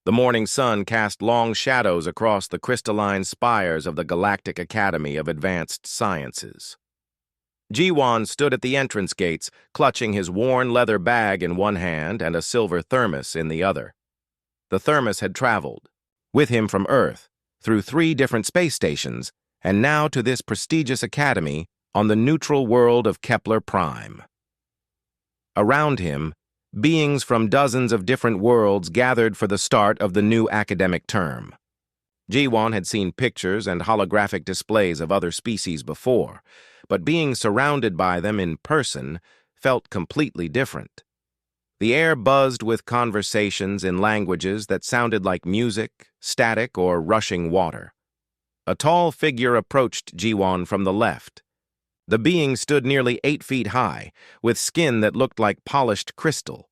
The morning sun cast long shadows across the crystalline spires of the Galactic Academy of Advanced Sciences. Jiwan stood at the entrance gates, clutching his worn leather bag in one hand and a silver thermos in the other. The thermos had traveled, with him from Earth, through 3 different space stations, and now to this prestigious academy on the neutral world of Kepler Prime. Around him, beings from dozens of different worlds gathered for the start of the new academic term. Jiwan had seen pictures and holographic displays of other species before, but being surrounded by them in person felt completely different. The air buzzed with conversations in languages that sounded like music, static, or rushing water. A tall figure approached Jiwan from the left. The being stood nearly 8 feet high, with skin that looked like polished crystal.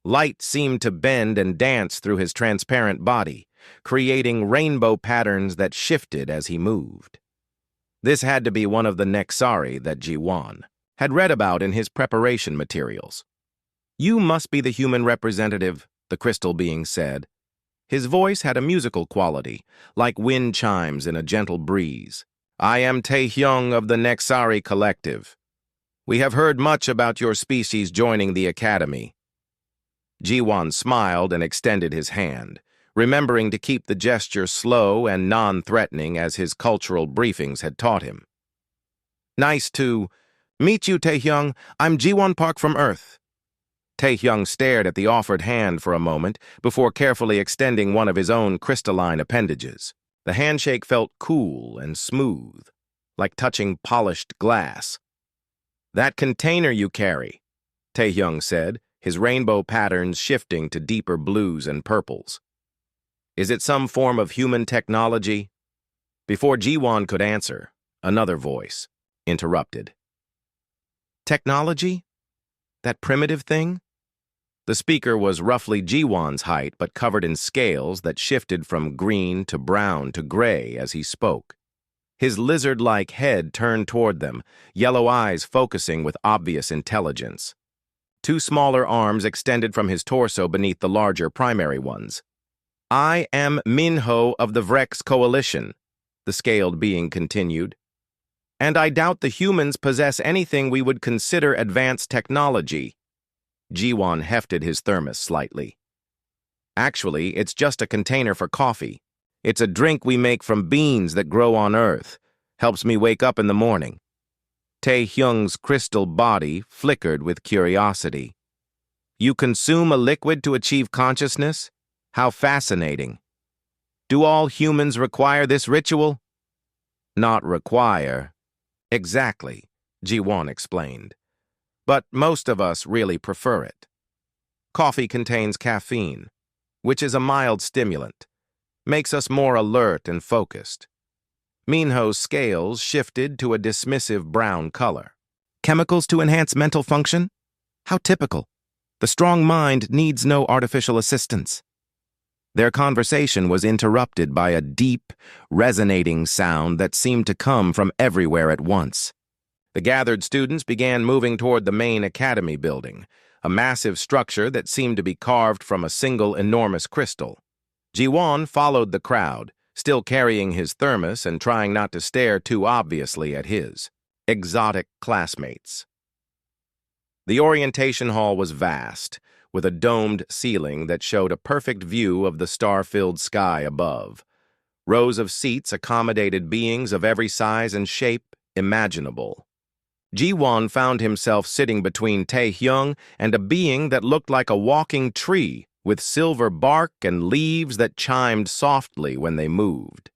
Light seemed to bend and dance through his transparent body, creating rainbow patterns that shifted as he moved. This had to be one of the Nexari that Jiwan had read about in his preparation materials. "You must be the human representative," the crystal being said. His voice had a musical quality, like wind chimes in a gentle breeze. "I am Taehyung of the Nexari Collective. We have heard much about your species joining the academy." Jiwan smiled and extended his hand, remembering to keep the gesture slow and non-threatening as his cultural briefings had taught him. "Nice to meet you, Taehyung. I'm Jiwan Park from Earth." Taehyung stared at the offered hand for a moment before carefully extending one of his own crystalline appendages. The handshake felt cool and smooth, like touching polished glass. "That container you carry," Taehyung said, his rainbow patterns shifting to deeper blues and purples. "Is it some form of human technology?" Before Jiwan could answer, another voice interrupted. "Technology? That primitive thing?" The speaker was roughly Jiwan's height, but covered in scales that shifted from green to brown to gray as he spoke. His lizard-like head turned toward them, yellow eyes focusing with obvious intelligence. 2 smaller arms extended from his torso beneath the larger primary ones. "I am Minho of the Vrex Coalition," the scaled being continued. "And I doubt the humans possess anything we would consider advanced technology." Jiwan hefted his thermos slightly. "Actually, it's just a container for coffee. It's a drink we make from beans that grow on Earth. Helps me wake up in the morning." Taehyung's crystal body flickered with curiosity. "You consume a liquid to achieve consciousness? How fascinating. Do all humans require this ritual?" "Not require." "Exactly," Jiwan explained. "But most of us really prefer it. Coffee contains caffeine, which is a mild stimulant, makes us more alert and focused." Minho's scales shifted to a dismissive brown color. "Chemicals to enhance mental function? How typical. The strong mind needs no artificial assistance." Their conversation was interrupted by a deep, resonating sound that seemed to come from everywhere at once. The gathered students began moving toward the main academy building, a massive structure that seemed to be carved from a single enormous crystal. Jiwan followed the crowd, still carrying his thermos and trying not to stare too obviously at his exotic classmates. The orientation hall was vast, with a domed ceiling that showed a perfect view of the star-filled sky above. Rows of seats accommodated beings of every size and shape imaginable. Jiwan found himself sitting between Taehyung and a being that looked like a walking tree, with silver bark and leaves that chimed softly when they moved.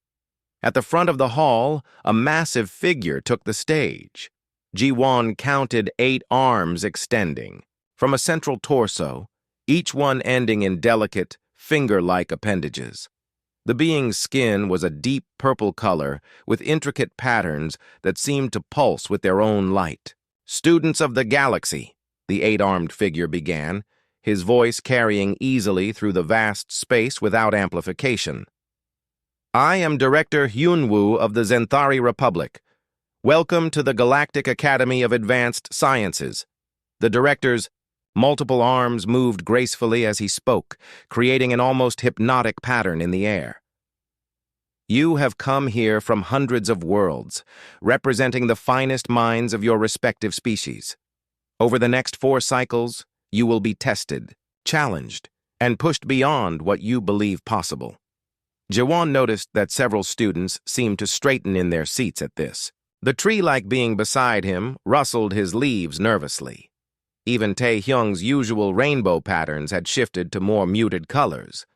At the front of the hall, a massive figure took the stage. Jiwan counted 8 arms extending from a central torso, each one ending in delicate, finger-like appendages. The being's skin was a deep purple color with intricate patterns that seemed to pulse with their own light. "Students of the galaxy," the 8-armed figure began, his voice carrying easily through the vast space without amplification. "I am Director Hyunwoo of the Zenthari Republic. Welcome to the Galactic Academy of Advanced Sciences." The director's Multiple arms moved gracefully as he spoke, creating an almost hypnotic pattern in the air. You have come here from hundreds of worlds, representing the finest minds of your respective species. Over the next 4 cycles, you will be tested, challenged, and pushed beyond what you believe possible. Jiwan noticed that several students seemed to straighten in their seats at this. The tree-like being beside him rustled his leaves nervously. Even Tae-hyung's usual rainbow patterns had shifted to more muted colors.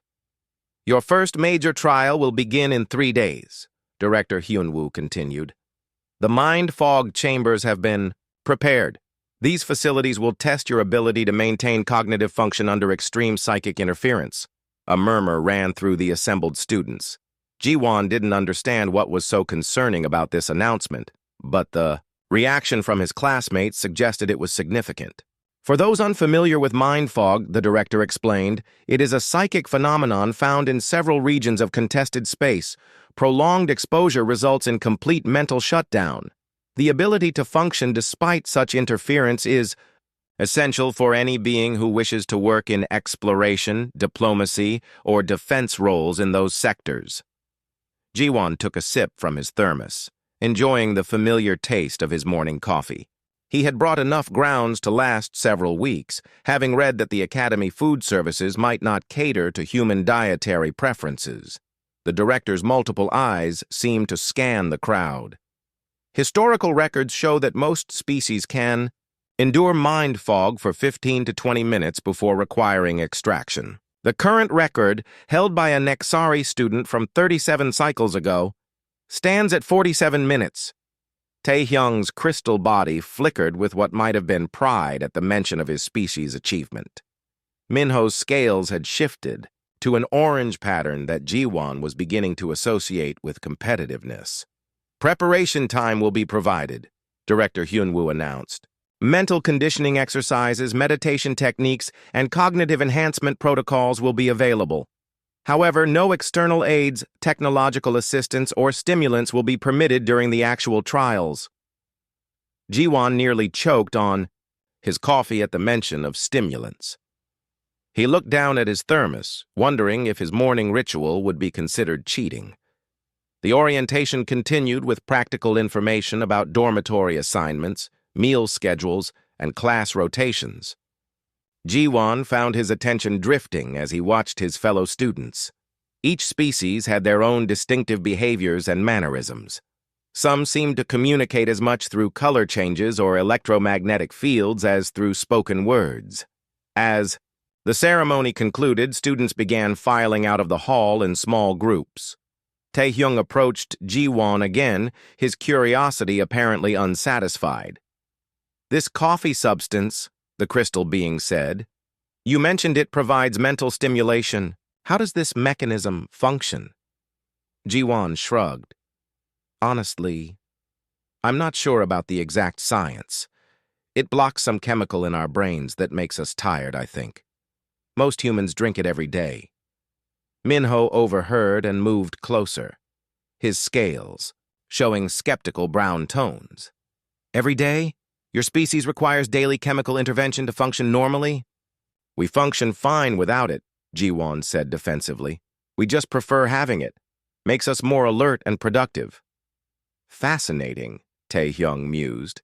Your first major trial will begin in 3 days, Director Hyun-woo continued. The mind fog chambers have been prepared. These facilities will test your ability to maintain cognitive function under extreme psychic interference. A murmur ran through the assembled students. Jiwon didn't understand what was so concerning about this announcement, but the reaction from his classmates suggested it was significant. For those unfamiliar with mind fog, the director explained, it is a psychic phenomenon found in several regions of contested space. Prolonged exposure results in complete mental shutdown. The ability to function despite such interference is essential for any being who wishes to work in exploration, diplomacy, or defense roles in those sectors. Jiwon took a sip from his thermos, enjoying the familiar taste of his morning coffee. He had brought enough grounds to last several weeks, having read that the Academy Food Services might not cater to human dietary preferences. The director's multiple eyes seemed to scan the crowd. Historical records show that most species can endure mind fog for 15 to 20 minutes before requiring extraction. The current record, held by a Nexari student from 37 cycles ago, stands at 47 minutes. Tae-hyung's crystal body flickered with what might have been pride at the mention of his species' achievement. Minho's scales had shifted to an orange pattern that Jiwon was beginning to associate with competitiveness. Preparation time will be provided, Director Hyun-woo announced. Mental conditioning exercises, meditation techniques, and cognitive enhancement protocols will be available. However, no external aids, technological assistance, or stimulants will be permitted during the actual trials. Jiwon nearly choked on his coffee at the mention of stimulants. He looked down at his thermos, wondering if his morning ritual would be considered cheating. The orientation continued with practical information about dormitory assignments, meal schedules, and class rotations. Jiwon found his attention drifting as he watched his fellow students. Each species had their own distinctive behaviors and mannerisms. Some seemed to communicate as much through color changes or electromagnetic fields as through spoken words. As the ceremony concluded, students began filing out of the hall in small groups. Tae-hyung approached Jiwon again, his curiosity apparently unsatisfied. This coffee substance, the crystal being said, you mentioned it provides mental stimulation. How does this mechanism function? Jiwon shrugged. Honestly, I'm not sure about the exact science. It blocks some chemical in our brains that makes us tired, I think. Most humans drink it every day. Minho overheard and moved closer, his scales showing skeptical brown tones. Every day? Your species requires daily chemical intervention to function normally? We function fine without it, Jiwon said defensively. We just prefer having it. Makes us more alert and productive. Fascinating, Tae-hyung mused.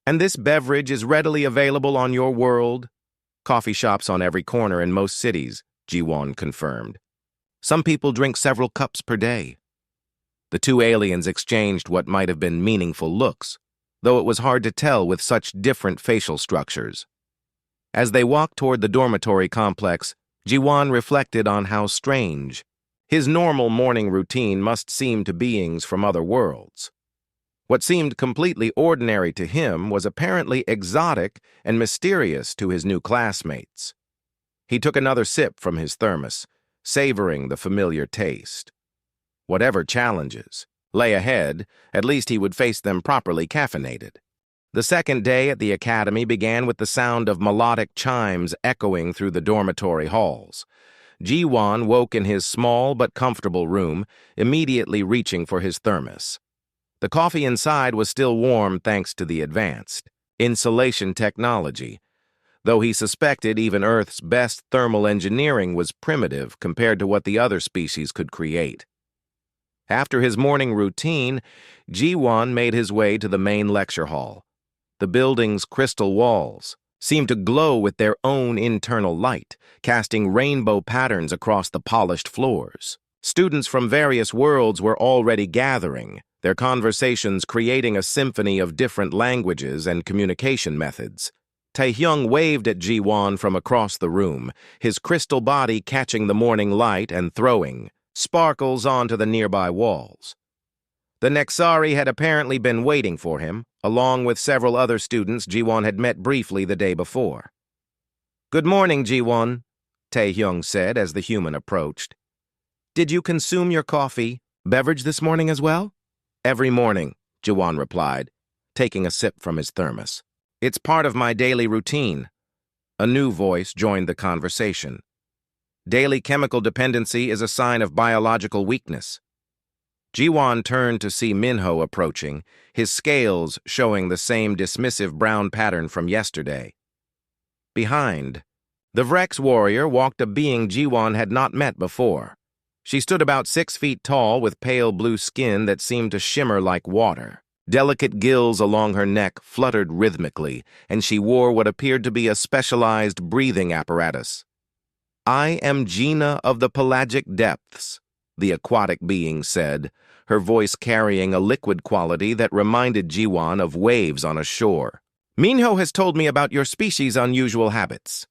And this beverage is readily available on your world? Coffee shops on every corner in most cities, Jiwon confirmed. Some people drink several cups per day. The two aliens exchanged what might have been meaningful looks, though it was hard to tell with such different facial structures. As they walked toward the dormitory complex, Jiwon reflected on how strange his normal morning routine must seem to beings from other worlds. What seemed completely ordinary to him was apparently exotic and mysterious to his new classmates. He took another sip from his thermos, savoring the familiar taste. Whatever challenges lay ahead, at least he would face them properly caffeinated. The second day at the academy began with the sound of melodic chimes echoing through the dormitory halls. Jiwon woke in his small but comfortable room, immediately reaching for his thermos. The coffee inside was still warm thanks to the advanced insulation technology, though he suspected even Earth's best thermal engineering was primitive compared to what the other species could create. After his morning routine, Ji-won made his way to the main lecture hall. The building's crystal walls seemed to glow with their own internal light, casting rainbow patterns across the polished floors. Students from various worlds were already gathering, their conversations creating a symphony of different languages and communication methods. Taehyung waved at Ji-won from across the room, his crystal body catching the morning light and throwing sparkles onto the nearby walls. The Nexari had apparently been waiting for him, along with several other students Ji-won had met briefly the day before. "Good morning, Ji-won," Taehyung said as the human approached. "Did you consume your beverage this morning as well?" "Every morning," Ji-won replied, taking a sip from his thermos. "It's part of my daily routine." A new voice joined the conversation. "Daily chemical dependency is a sign of biological weakness." Ji-won turned to see Minho approaching, his scales showing the same dismissive brown pattern from yesterday. Behind, the Vrex warrior walked a being Ji-won had not met before. She stood about 6 feet tall with pale blue skin that seemed to shimmer like water. Delicate gills along her neck fluttered rhythmically, and she wore what appeared to be a specialized breathing apparatus. "I am Gina of the pelagic depths," the aquatic being said, her voice carrying a liquid quality that reminded Ji-won of waves on a shore. "Minho has told me about your species' unusual habits."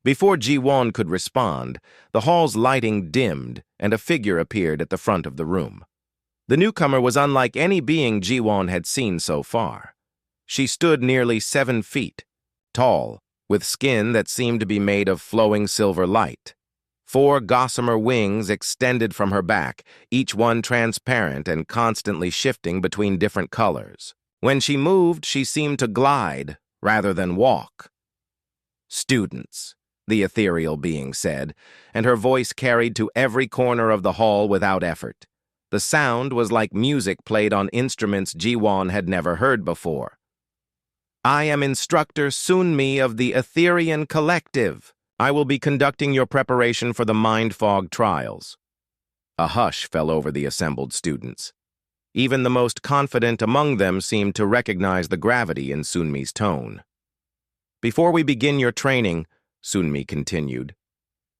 Before Ji-won could respond, the hall's lighting dimmed and a figure appeared at the front of the room. The newcomer was unlike any being Ji-won had seen so far. She stood nearly 7 feet, tall, with skin that seemed to be made of flowing silver light. 4 gossamer wings extended from her back, each one transparent and constantly shifting between different colors. When she moved, she seemed to glide rather than walk. "Students," the ethereal being said, and her voice carried to every corner of the hall without effort. The sound was like music played on instruments Ji-won had never heard before. "I am Instructor Sunmi of the Etherian Collective. I will be conducting your preparation for the Mind Fog trials." A hush fell over the assembled students. Even the most confident among them seemed to recognize the gravity in Sunmi's tone. "Before we begin your training," Sunmi continued,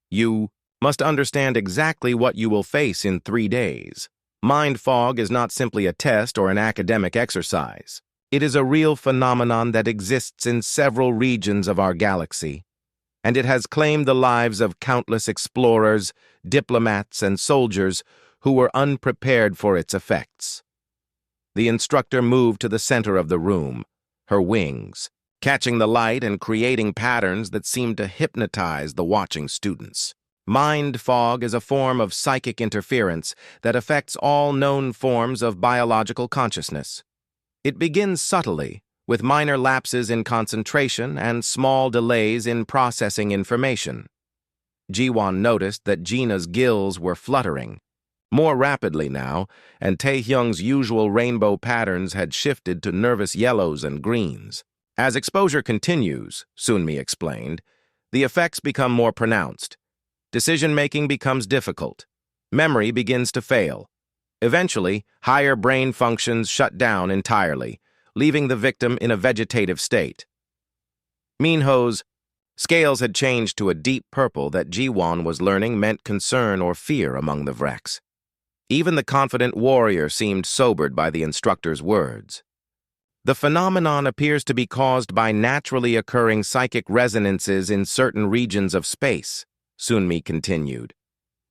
"you must understand exactly what you will face in 3 days. Mind fog is not simply a test or an academic exercise. It is a real phenomenon that exists in several regions of our galaxy, and it has claimed the lives of countless explorers, diplomats, and soldiers who were unprepared for its effects." The instructor moved to the center of the room, her wings, catching the light and creating patterns that seemed to hypnotize the watching students. Mind fog is a form of psychic interference that affects all known forms of biological consciousness. It begins subtly, with minor lapses in concentration and small delays in processing information. Ji-won noticed that Gina's gills were fluttering, more rapidly now, and Taehyung's usual rainbow patterns had shifted to nervous yellows and greens. As exposure continues, Sunmi explained, the effects become more pronounced. Decision-making becomes difficult. Memory begins to fail. Eventually, higher brain functions shut down entirely, leaving the victim in a vegetative state. Minho's scales had changed to a deep purple that Ji-won was learning meant concern or fear among the Vrex. Even the confident warrior seemed sobered by the instructor's words. "The phenomenon appears to be caused by naturally occurring psychic resonances in certain regions of space," Sunmi continued.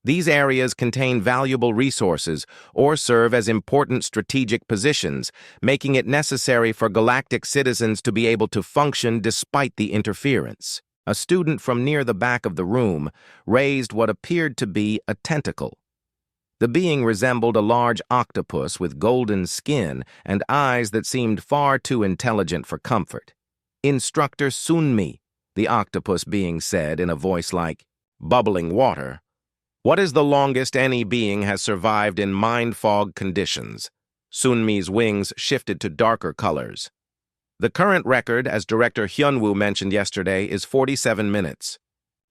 "These areas contain valuable resources or serve as important strategic positions, making it necessary for galactic citizens to be able to function despite the interference." A student from near the back of the room raised what appeared to be a tentacle. The being resembled a large octopus with golden skin and eyes that seemed far too intelligent for comfort. "Instructor Sunmi," the octopus being said in a voice like bubbling water, "what is the longest any being has survived in mind fog conditions?" Sunmi's wings shifted to darker colors. The current record, as Director Hyunwoo mentioned yesterday, is 47 minutes.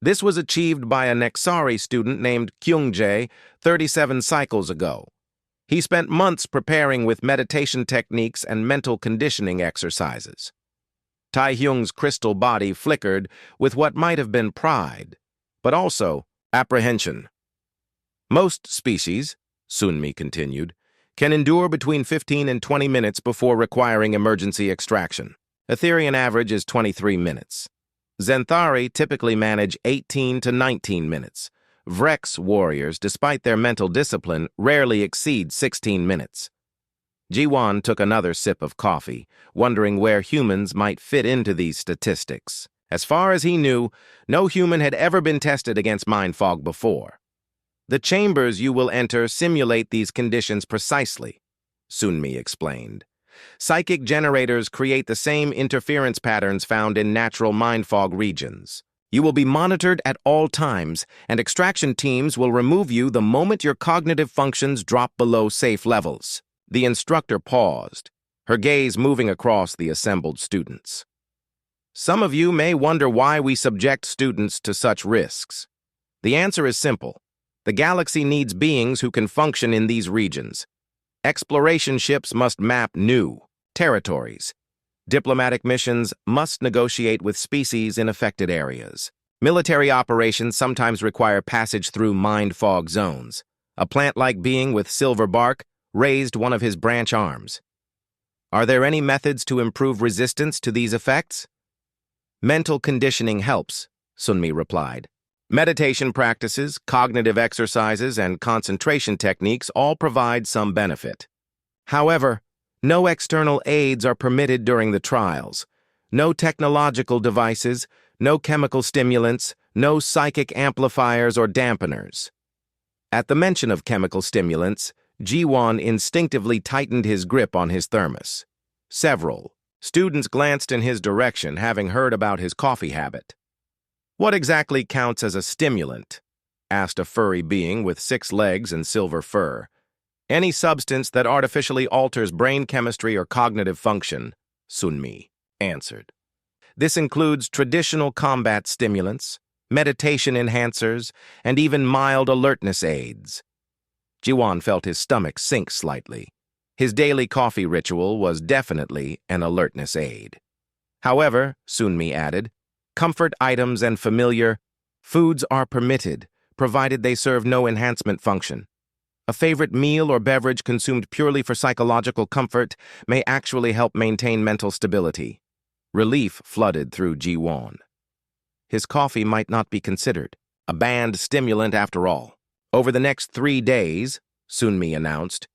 This was achieved by a Nexari student named Kyungjae 37 cycles ago. He spent months preparing with meditation techniques and mental conditioning exercises. Taehyung's crystal body flickered with what might have been pride, but also apprehension. Most species, Sunmi continued, can endure between 15 and 20 minutes before requiring emergency extraction. Etherian average is 23 minutes. Zenthari typically manage 18 to 19 minutes. Vrex warriors, despite their mental discipline, rarely exceed 16 minutes. Jiwon took another sip of coffee, wondering where humans might fit into these statistics. As far as he knew, no human had ever been tested against mind fog before. The chambers you will enter simulate these conditions precisely, Sunmi explained. Psychic generators create the same interference patterns found in natural mind fog regions. You will be monitored at all times, and extraction teams will remove you the moment your cognitive functions drop below safe levels. The instructor paused, her gaze moving across the assembled students. Some of you may wonder why we subject students to such risks. The answer is simple. The galaxy needs beings who can function in these regions. Exploration ships must map new territories. Diplomatic missions must negotiate with species in affected areas. Military operations sometimes require passage through mind fog zones. A plant-like being with silver bark raised one of his branch arms. Are there any methods to improve resistance to these effects? Mental conditioning helps, Sunmi replied. Meditation practices, cognitive exercises, and concentration techniques all provide some benefit. However, no external aids are permitted during the trials. No technological devices, no chemical stimulants, no psychic amplifiers or dampeners. At the mention of chemical stimulants, Jiwon instinctively tightened his grip on his thermos. Several students glanced in his direction, having heard about his coffee habit. What exactly counts as a stimulant? Asked a furry being with 6 legs and silver fur. Any substance that artificially alters brain chemistry or cognitive function, Sunmi answered. This includes traditional combat stimulants, meditation enhancers, and even mild alertness aids. Jiwon felt his stomach sink slightly. His daily coffee ritual was definitely an alertness aid. However, Sunmi added, comfort items and familiar foods are permitted, provided they serve no enhancement function. A favorite meal or beverage consumed purely for psychological comfort may actually help maintain mental stability. Relief flooded through Jiwon. His coffee might not be considered a banned stimulant after all. Over the next 3 days, Sunmi announced,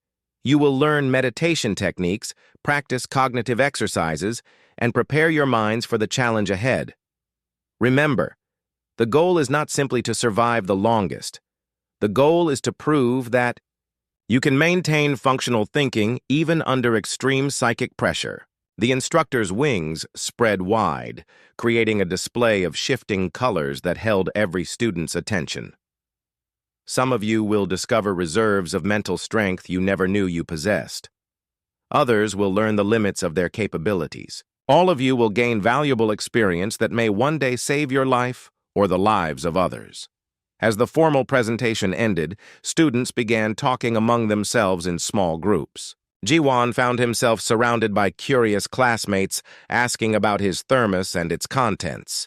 you will learn meditation techniques, practice cognitive exercises, and prepare your minds for the challenge ahead. Remember, the goal is not simply to survive the longest. The goal is to prove that you can maintain functional thinking even under extreme psychic pressure. The instructor's wings spread wide, creating a display of shifting colors that held every student's attention. Some of you will discover reserves of mental strength you never knew you possessed. Others will learn the limits of their capabilities. All of you will gain valuable experience that may one day save your life or the lives of others. As the formal presentation ended, students began talking among themselves in small groups. Jiwon found himself surrounded by curious classmates asking about his thermos and its contents.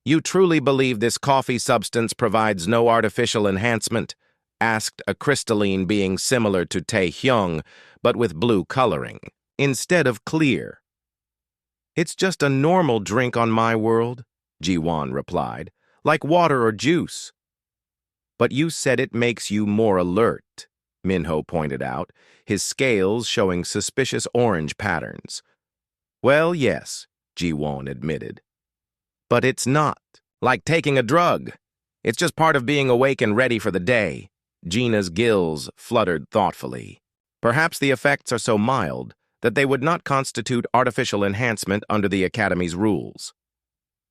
You truly believe this coffee substance provides no artificial enhancement? Asked a crystalline being similar to Taehyung, but with blue coloring, instead of clear. It's just a normal drink on my world, Jiwon replied, like water or juice. But you said it makes you more alert, Minho pointed out, his scales showing suspicious orange patterns. Well, yes, Jiwon admitted. But it's not like taking a drug. It's just part of being awake and ready for the day. Gina's gills fluttered thoughtfully. Perhaps the effects are so mild that they would not constitute artificial enhancement under the Academy's rules.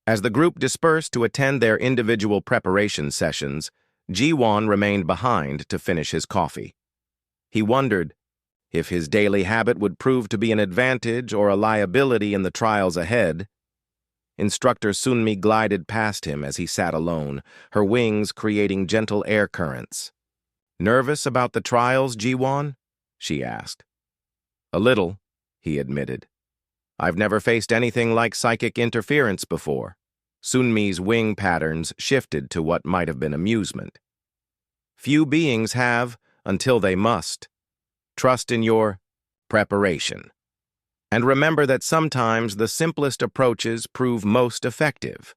As the group dispersed to attend their individual preparation sessions, Jiwon remained behind to finish his coffee. He wondered, if his daily habit would prove to be an advantage or a liability in the trials ahead. Instructor Sunmi glided past him as he sat alone, her wings creating gentle air currents. "Nervous about the trials, Ji-won?" she asked. "A little," he admitted. "I've never faced anything like psychic interference before." Sunmi's wing patterns shifted to what might have been amusement. "Few beings have, until they must. Trust in your preparation. And remember that sometimes the simplest approaches prove most effective."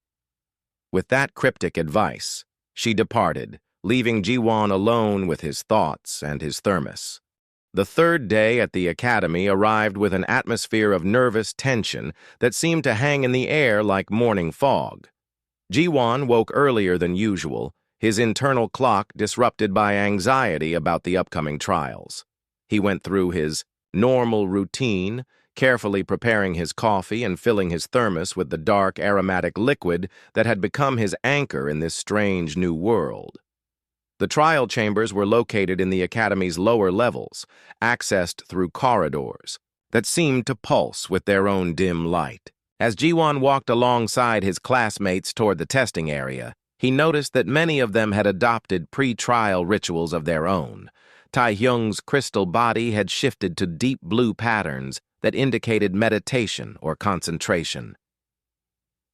With that cryptic advice, she departed, leaving Ji-won alone with his thoughts and his thermos. The third day at the academy arrived with an atmosphere of nervous tension that seemed to hang in the air like morning fog. Ji-won woke earlier than usual, his internal clock disrupted by anxiety about the upcoming trials. He went through his normal routine, carefully preparing his coffee and filling his thermos with the dark, aromatic liquid that had become his anchor in this strange new world. The trial chambers were located in the academy's lower levels, accessed through corridors that seemed to pulse with their own dim light. As Ji-won walked alongside his classmates toward the testing area, he noticed that many of them had adopted pre-trial rituals of their own. Tae-hyung's crystal body had shifted to deep blue patterns that indicated meditation or concentration.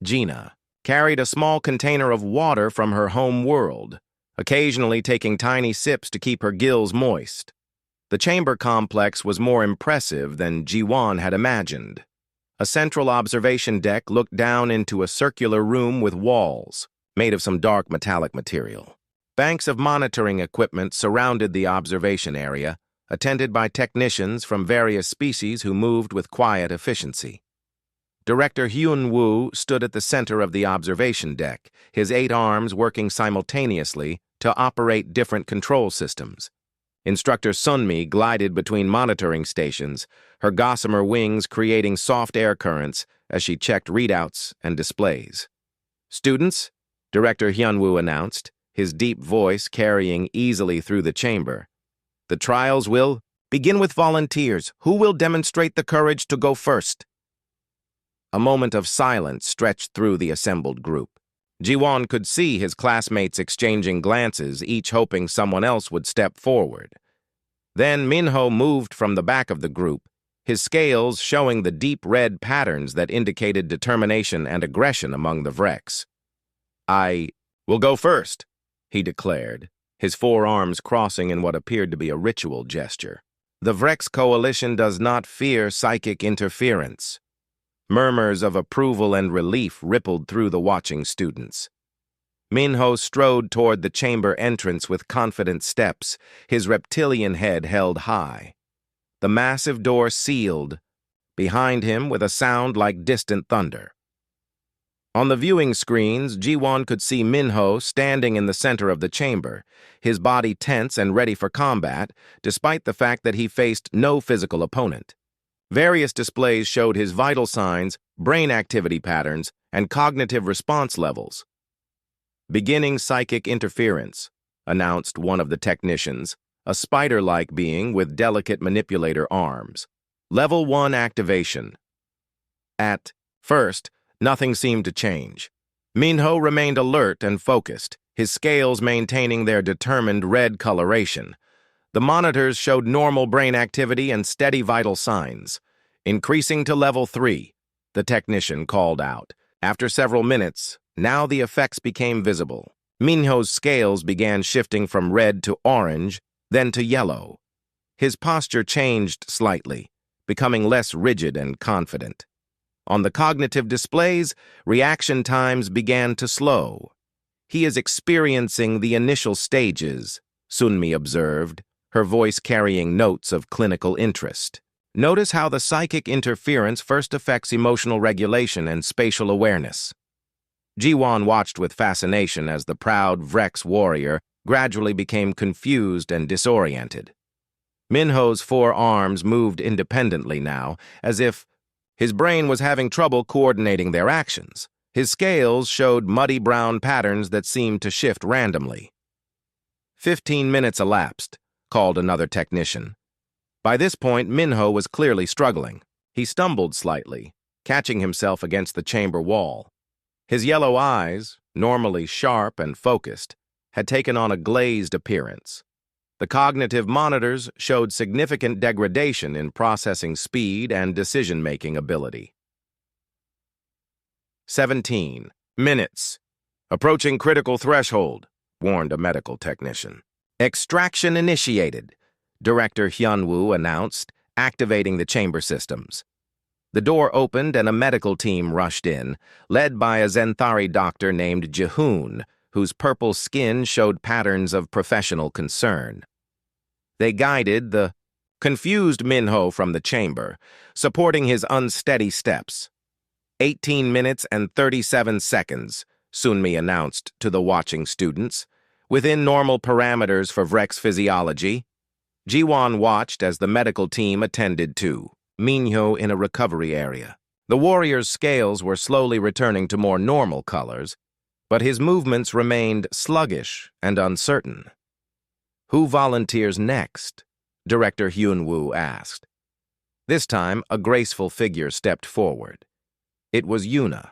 Gina carried a small container of water from her home world, occasionally taking tiny sips to keep her gills moist. The chamber complex was more impressive than Ji-won had imagined. A central observation deck looked down into a circular room with walls, made of some dark metallic material. Banks of monitoring equipment surrounded the observation area, attended by technicians from various species who moved with quiet efficiency. Director Hyun-woo stood at the center of the observation deck, his 8 arms working simultaneously to operate different control systems. Instructor Sunmi glided between monitoring stations, her gossamer wings creating soft air currents as she checked readouts and displays. "Students," Director Hyun-woo announced, his deep voice carrying easily through the chamber. "The trials will begin with volunteers. Who will demonstrate the courage to go first?" A moment of silence stretched through the assembled group. Ji-won could see his classmates exchanging glances, each hoping someone else would step forward. Then Minho moved from the back of the group, his scales showing the deep red patterns that indicated determination and aggression among the Vreks. "I will go first," he declared, his 4 arms crossing in what appeared to be a ritual gesture. "The Vreks coalition does not fear psychic interference." Murmurs of approval and relief rippled through the watching students. Minho strode toward the chamber entrance with confident steps, his reptilian head held high. The massive door sealed, behind him with a sound like distant thunder. On the viewing screens, Ji-won could see Minho standing in the center of the chamber, his body tense and ready for combat, despite the fact that he faced no physical opponent. Various displays showed his vital signs, brain activity patterns, and cognitive response levels. "Beginning psychic interference," announced one of the technicians, a spider-like being with delicate manipulator arms. "Level 1 activation." At first, nothing seemed to change. Minho remained alert and focused, his scales maintaining their determined red coloration. The monitors showed normal brain activity and steady vital signs. "Increasing to level 3, the technician called out. After several minutes, now the effects became visible. Minho's scales began shifting from red to orange, then to yellow. His posture changed slightly, becoming less rigid and confident. On the cognitive displays, reaction times began to slow. "He is experiencing the initial stages," Sunmi observed, her voice carrying notes of clinical interest. "Notice how the psychic interference first affects emotional regulation and spatial awareness." Ji-won watched with fascination as the proud Vreks warrior gradually became confused and disoriented. Minho's 4 arms moved independently now, as if his brain was having trouble coordinating their actions. His scales showed muddy brown patterns that seemed to shift randomly. 15 minutes elapsed, called another technician. By this point, Minho was clearly struggling. He stumbled slightly, catching himself against the chamber wall. His yellow eyes, normally sharp and focused, had taken on a glazed appearance. The cognitive monitors showed significant degradation in processing speed and decision-making ability. 17 minutes. Approaching critical threshold, warned a medical technician. Extraction initiated, Director Hyunwoo announced, activating the chamber systems. The door opened and a medical team rushed in, led by a Zenthari doctor named Jihoon, whose purple skin showed patterns of professional concern. They guided the confused Minho from the chamber, supporting his unsteady steps. 18 minutes and 37 seconds, Sunmi announced to the watching students, within normal parameters for Vrek's physiology. Jiwon watched as the medical team attended to Minho in a recovery area. The warrior's scales were slowly returning to more normal colors, but his movements remained sluggish and uncertain. Who volunteers next? Director Hyunwoo asked. This time, a graceful figure stepped forward. It was Yuna,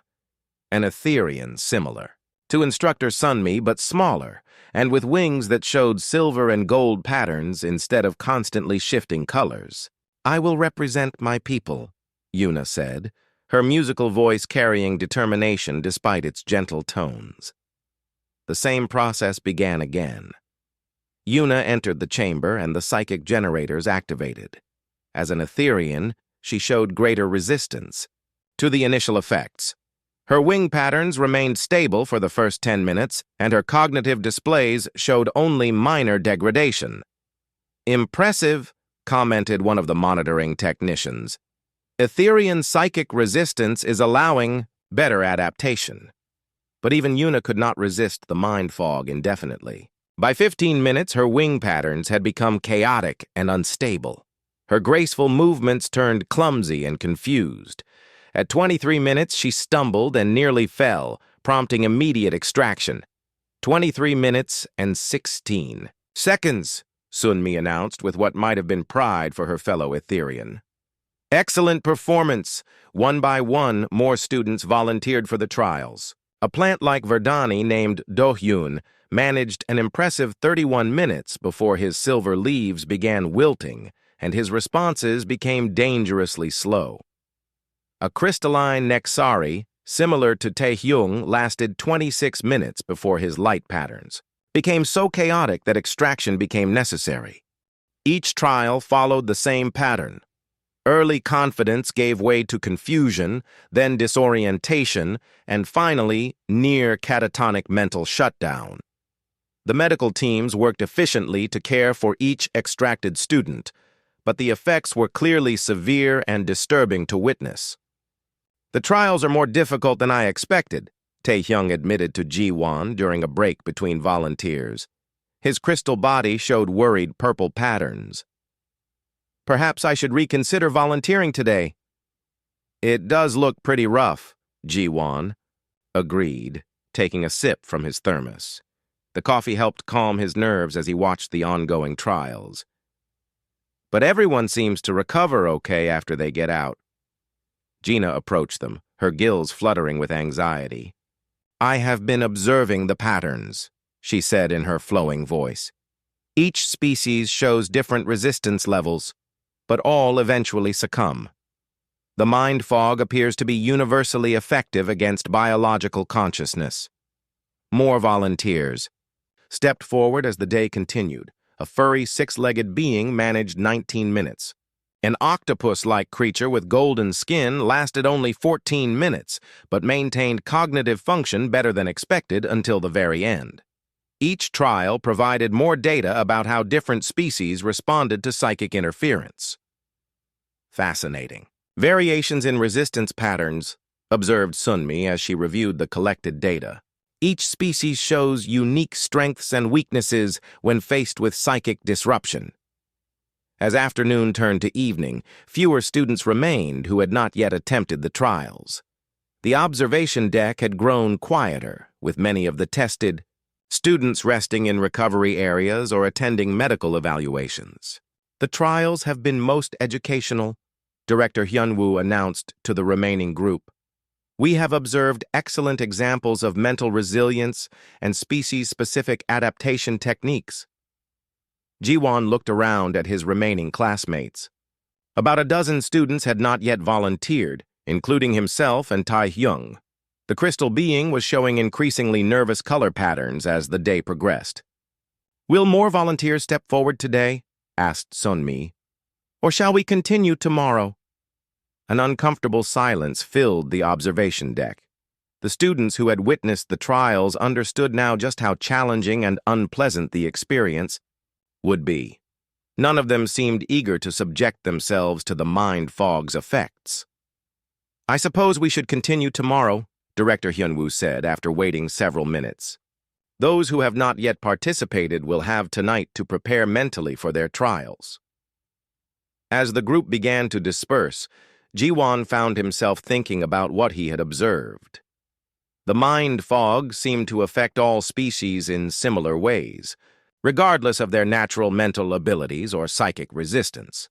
an Etherian similar to Instructor Sunmi but smaller, and with wings that showed silver and gold patterns instead of constantly shifting colors. I will represent my people, Yuna said, her musical voice carrying determination despite its gentle tones. The same process began again. Yuna entered the chamber and the psychic generators activated. As an Etherian, she showed greater resistance to the initial effects. Her wing patterns remained stable for the first 10 minutes, and her cognitive displays showed only minor degradation. Impressive, commented one of the monitoring technicians. Etherian psychic resistance is allowing better adaptation. But even Yuna could not resist the mind fog indefinitely. By 15 minutes, her wing patterns had become chaotic and unstable. Her graceful movements turned clumsy and confused. At 23 minutes, she stumbled and nearly fell, prompting immediate extraction. 23 minutes and 16 seconds, Sunmi announced with what might have been pride for her fellow Etherian. Excellent performance. One by one, more students volunteered for the trials. A plant like Verdani named Dohyun managed an impressive 31 minutes before his silver leaves began wilting and his responses became dangerously slow. A crystalline Nexari, similar to Taehyung, lasted 26 minutes before his light patterns became so chaotic that extraction became necessary. Each trial followed the same pattern. Early confidence gave way to confusion, then disorientation, and finally, near catatonic mental shutdown. The medical teams worked efficiently to care for each extracted student, but the effects were clearly severe and disturbing to witness. The trials are more difficult than I expected, Taehyung admitted to Jiwon during a break between volunteers. His crystal body showed worried purple patterns. Perhaps I should reconsider volunteering today. It does look pretty rough, Jiwon agreed, taking a sip from his thermos. The coffee helped calm his nerves as he watched the ongoing trials. But everyone seems to recover okay after they get out. Gina approached them, her gills fluttering with anxiety. I have been observing the patterns, she said in her flowing voice. Each species shows different resistance levels, but all eventually succumb. The mind fog appears to be universally effective against biological consciousness. More volunteers stepped forward as the day continued. A furry, six-legged being managed 19 minutes. An octopus-like creature with golden skin lasted only 14 minutes, but maintained cognitive function better than expected until the very end. Each trial provided more data about how different species responded to psychic interference. Fascinating. Variations in resistance patterns, observed Sunmi as she reviewed the collected data. Each species shows unique strengths and weaknesses when faced with psychic disruption. As afternoon turned to evening, fewer students remained who had not yet attempted the trials. The observation deck had grown quieter, with many of the tested students resting in recovery areas or attending medical evaluations. The trials have been most educational, Director Hyunwoo announced to the remaining group. We have observed excellent examples of mental resilience and species-specific adaptation techniques. Jiwon looked around at his remaining classmates. About a dozen students had not yet volunteered, including himself and Tae-hyung. The crystal being was showing increasingly nervous color patterns as the day progressed. Will more volunteers step forward today? Asked Sunmi. Or shall we continue tomorrow? An uncomfortable silence filled the observation deck. The students who had witnessed the trials understood now just how challenging and unpleasant the experience would be. None of them seemed eager to subject themselves to the mind fog's effects. I suppose we should continue tomorrow, Director Hyunwoo said after waiting several minutes. Those who have not yet participated will have tonight to prepare mentally for their trials. As the group began to disperse, Jiwon found himself thinking about what he had observed. The mind fog seemed to affect all species in similar ways, regardless of their natural mental abilities or psychic resistance.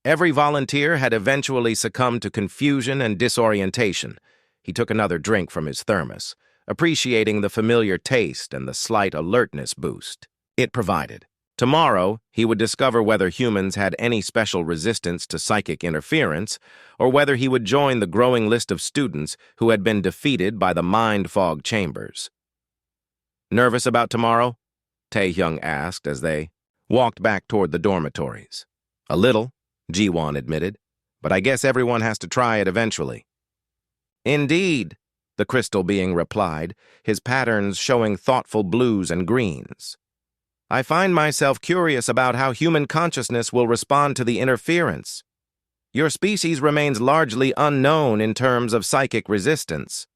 Every volunteer had eventually succumbed to confusion and disorientation. He took another drink from his thermos, appreciating the familiar taste and the slight alertness boost it provided. Tomorrow, he would discover whether humans had any special resistance to psychic interference, or whether he would join the growing list of students who had been defeated by the mind fog chambers. Nervous about tomorrow? Tae-hyung asked as they walked back toward the dormitories. A little, Jiwon admitted, but I guess everyone has to try it eventually. Indeed, the crystal being replied, his patterns showing thoughtful blues and greens. I find myself curious about how human consciousness will respond to the interference. Your species remains largely unknown in terms of psychic resistance.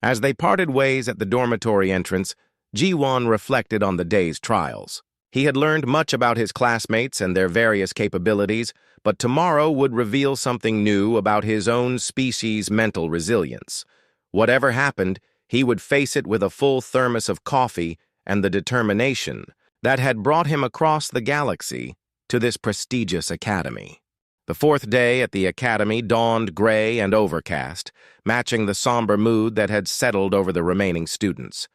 As they parted ways at the dormitory entrance, Jiwon reflected on the day's trials. He had learned much about his classmates and their various capabilities, but tomorrow would reveal something new about his own species' mental resilience. Whatever happened, he would face it with a full thermos of coffee and the determination that had brought him across the galaxy to this prestigious academy. The fourth day at the academy dawned gray and overcast, matching the somber mood that had settled over the remaining students.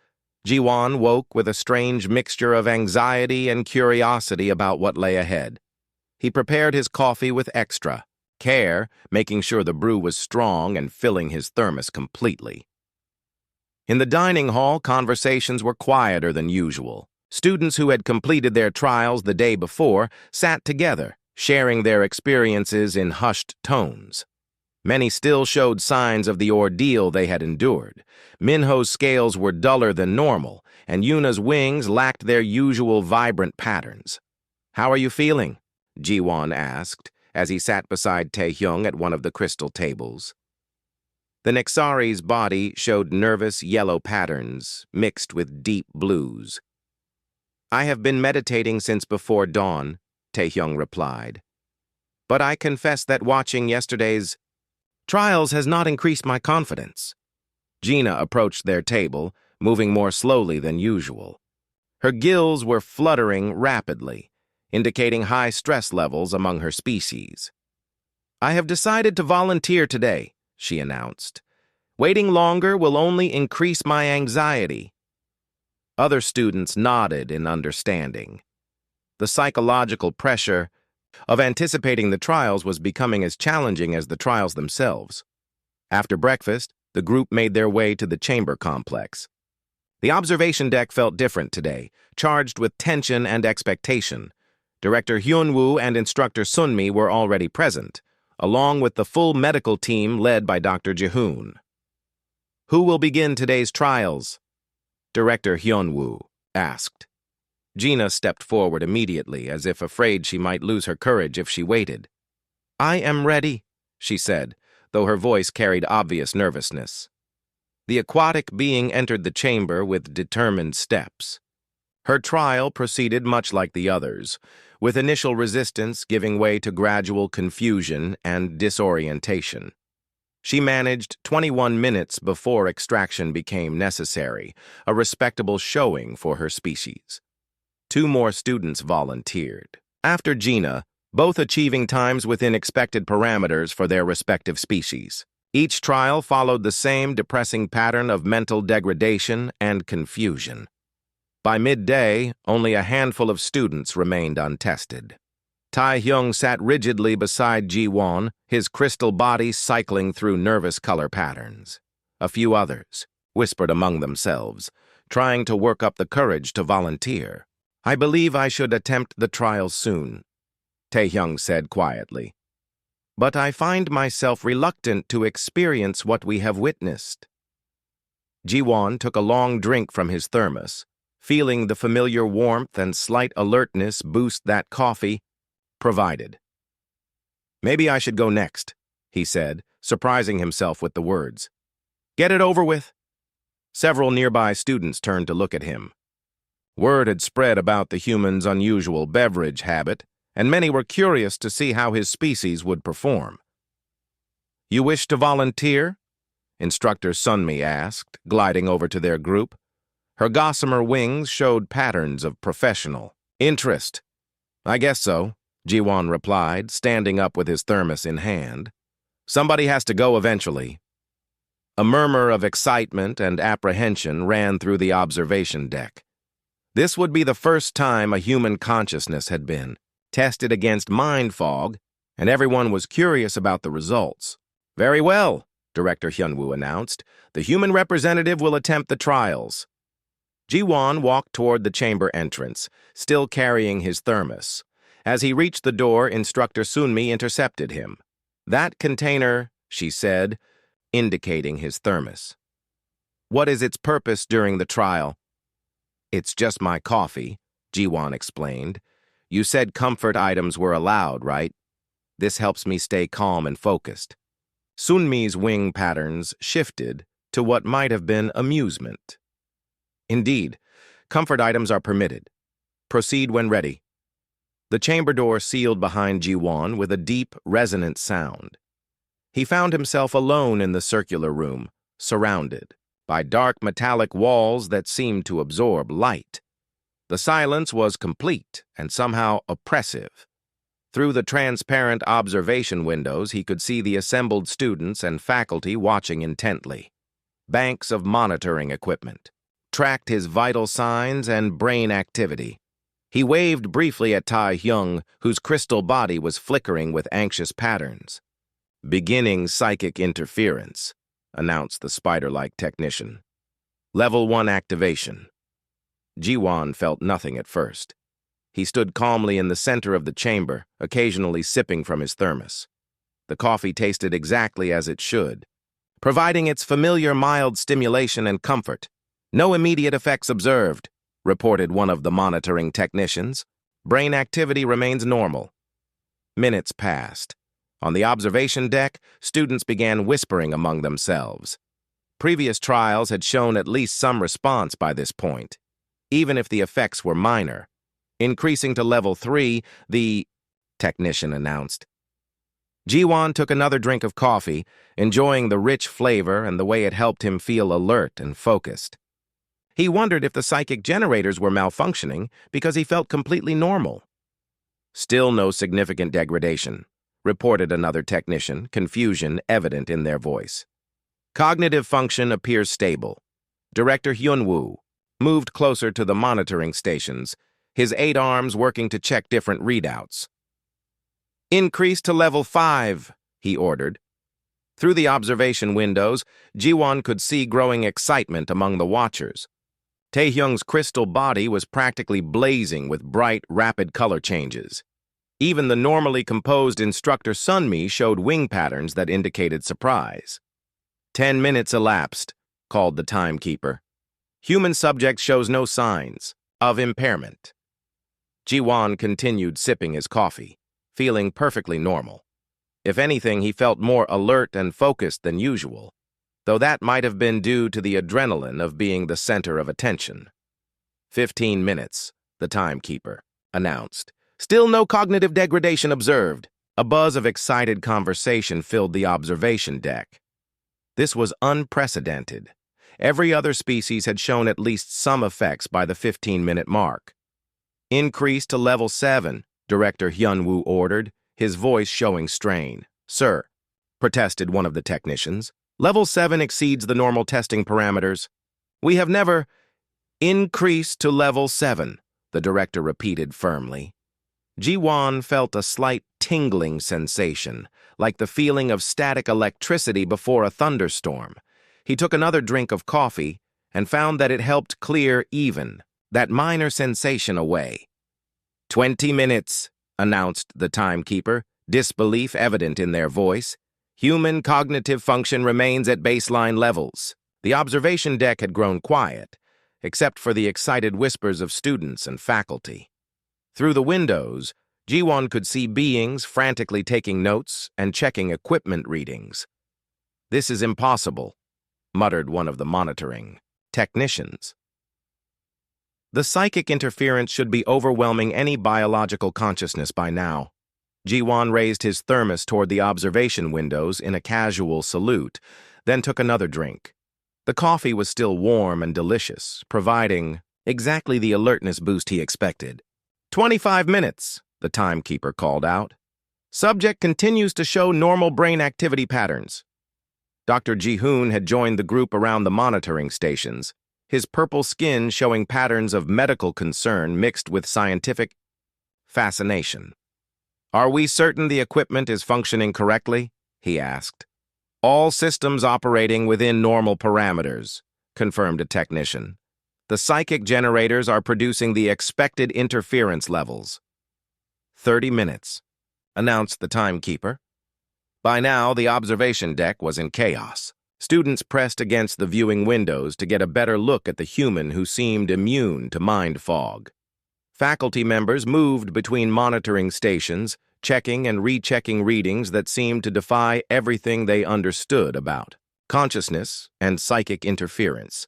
Jiwon woke with a strange mixture of anxiety and curiosity about what lay ahead. He prepared his coffee with extra care, making sure the brew was strong and filling his thermos completely. In the dining hall, conversations were quieter than usual. Students who had completed their trials the day before sat together, sharing their experiences in hushed tones. Many still showed signs of the ordeal they had endured. Minho's scales were duller than normal, and Yuna's wings lacked their usual vibrant patterns. "How are you feeling?" Jiwon asked, as he sat beside Tae-hyung at one of the crystal tables. The Nexari's body showed nervous yellow patterns, mixed with deep blues. "I have been meditating since before dawn," Tae-hyung replied. "But I confess that watching yesterday's trials has not increased my confidence." Gina approached their table, moving more slowly than usual. Her gills were fluttering rapidly, indicating high stress levels among her species. "I have decided to volunteer today," she announced. "Waiting longer will only increase my anxiety." Other students nodded in understanding. The psychological pressure of anticipating the trials was becoming as challenging as the trials themselves. After breakfast, the group made their way to the chamber complex. The observation deck felt different today, charged with tension and expectation. Director Hyunwoo and Instructor Sunmi were already present, along with the full medical team led by Dr. Jihoon. "Who will begin today's trials?" Director Hyunwoo asked. Gina stepped forward immediately, as if afraid she might lose her courage if she waited. "I am ready," she said, though her voice carried obvious nervousness. The aquatic being entered the chamber with determined steps. Her trial proceeded much like the others, with initial resistance giving way to gradual confusion and disorientation. She managed 21 minutes before extraction became necessary, a respectable showing for her species. 2 more students volunteered. After Gina, both achieving times within expected parameters for their respective species. Each trial followed the same depressing pattern of mental degradation and confusion. By midday, only a handful of students remained untested. Tae-hyung sat rigidly beside Ji-won, his crystal body cycling through nervous color patterns. A few others whispered among themselves, trying to work up the courage to volunteer. "I believe I should attempt the trial soon," Tae-hyung said quietly. "But I find myself reluctant to experience what we have witnessed." Ji-won took a long drink from his thermos, feeling the familiar warmth and slight alertness boost that coffee provided. "Maybe I should go next," he said, surprising himself with the words. "Get it over with." Several nearby students turned to look at him. Word had spread about the human's unusual beverage habit, and many were curious to see how his species would perform. "You wish to volunteer?" Instructor Sunmi asked, gliding over to their group. Her gossamer wings showed patterns of professional interest. "I guess so," Ji-won replied, standing up with his thermos in hand. "Somebody has to go eventually." A murmur of excitement and apprehension ran through the observation deck. This would be the first time a human consciousness had been tested against mind fog, and everyone was curious about the results. "Very well," Director Hyunwoo announced. "The human representative will attempt the trials." Ji-won walked toward the chamber entrance, still carrying his thermos. As he reached the door, Instructor Sunmi intercepted him. "That container," she said, indicating his thermos. "What is its purpose during the trial?" "It's just my coffee," Ji-won explained. "You said comfort items were allowed, right? This helps me stay calm and focused." Sunmi's wing patterns shifted to what might have been amusement. "Indeed, comfort items are permitted. Proceed when ready." The chamber door sealed behind Ji-won with a deep, resonant sound. He found himself alone in the circular room, surrounded by dark metallic walls that seemed to absorb light. The silence was complete and somehow oppressive. Through the transparent observation windows, he could see the assembled students and faculty watching intently. Banks of monitoring equipment tracked his vital signs and brain activity. He waved briefly at Tae-hyung, whose crystal body was flickering with anxious patterns. "Beginning psychic interference," announced the spider-like technician. "Level 1 activation." Ji-won felt nothing at first. He stood calmly in the center of the chamber, occasionally sipping from his thermos. The coffee tasted exactly as it should, providing its familiar mild stimulation and comfort. "No immediate effects observed," reported one of the monitoring technicians. "Brain activity remains normal." Minutes passed. On the observation deck, students began whispering among themselves. Previous trials had shown at least some response by this point, even if the effects were minor. Increasing to level 3, the technician announced. Ji-won took another drink of coffee, enjoying the rich flavor and the way it helped him feel alert and focused. He wondered if the psychic generators were malfunctioning because he felt completely normal. "Still no significant degradation," reported another technician, confusion evident in their voice. "Cognitive function appears stable." Director Hyunwoo moved closer to the monitoring stations, his 8 arms working to check different readouts. "Increase to level 5, he ordered. Through the observation windows, Ji-won could see growing excitement among the watchers. Tae-hyung's crystal body was practically blazing with bright, rapid color changes. Even the normally composed Instructor Sunmi showed wing patterns that indicated surprise. 10 minutes elapsed, called the timekeeper. Human subject shows no signs of impairment. Ji-won continued sipping his coffee, feeling perfectly normal. If anything, he felt more alert and focused than usual, though that might have been due to the adrenaline of being the center of attention. 15 minutes, the timekeeper announced. Still no cognitive degradation observed. A buzz of excited conversation filled the observation deck. This was unprecedented. Every other species had shown at least some effects by the 15-minute mark. Increase to level 7, Director Hyun-woo ordered, his voice showing strain. "Sir," protested one of the technicians, "Level 7 exceeds the normal testing parameters. We have never increased to Level 7, the director repeated firmly. Ji-won felt a slight tingling sensation, like the feeling of static electricity before a thunderstorm. He took another drink of coffee and found that it helped clear even that minor sensation away. 20 minutes, announced the timekeeper, disbelief evident in their voice. Human cognitive function remains at baseline levels. The observation deck had grown quiet, except for the excited whispers of students and faculty. Through the windows, Ji-won could see beings frantically taking notes and checking equipment readings. "This is impossible," muttered one of the monitoring technicians. "The psychic interference should be overwhelming any biological consciousness by now." Ji-won raised his thermos toward the observation windows in a casual salute, then took another drink. The coffee was still warm and delicious, providing exactly the alertness boost he expected. 25 minutes, the timekeeper called out. "Subject continues to show normal brain activity patterns." Dr. Ji-hoon had joined the group around the monitoring stations, his purple skin showing patterns of medical concern mixed with scientific fascination. "Are we certain the equipment is functioning correctly?" he asked. "All systems operating within normal parameters," confirmed a technician. "The psychic generators are producing the expected interference levels." 30 minutes, announced the timekeeper. By now, the observation deck was in chaos. Students pressed against the viewing windows to get a better look at the human who seemed immune to mind fog. Faculty members moved between monitoring stations, checking and rechecking readings that seemed to defy everything they understood about consciousness and psychic interference.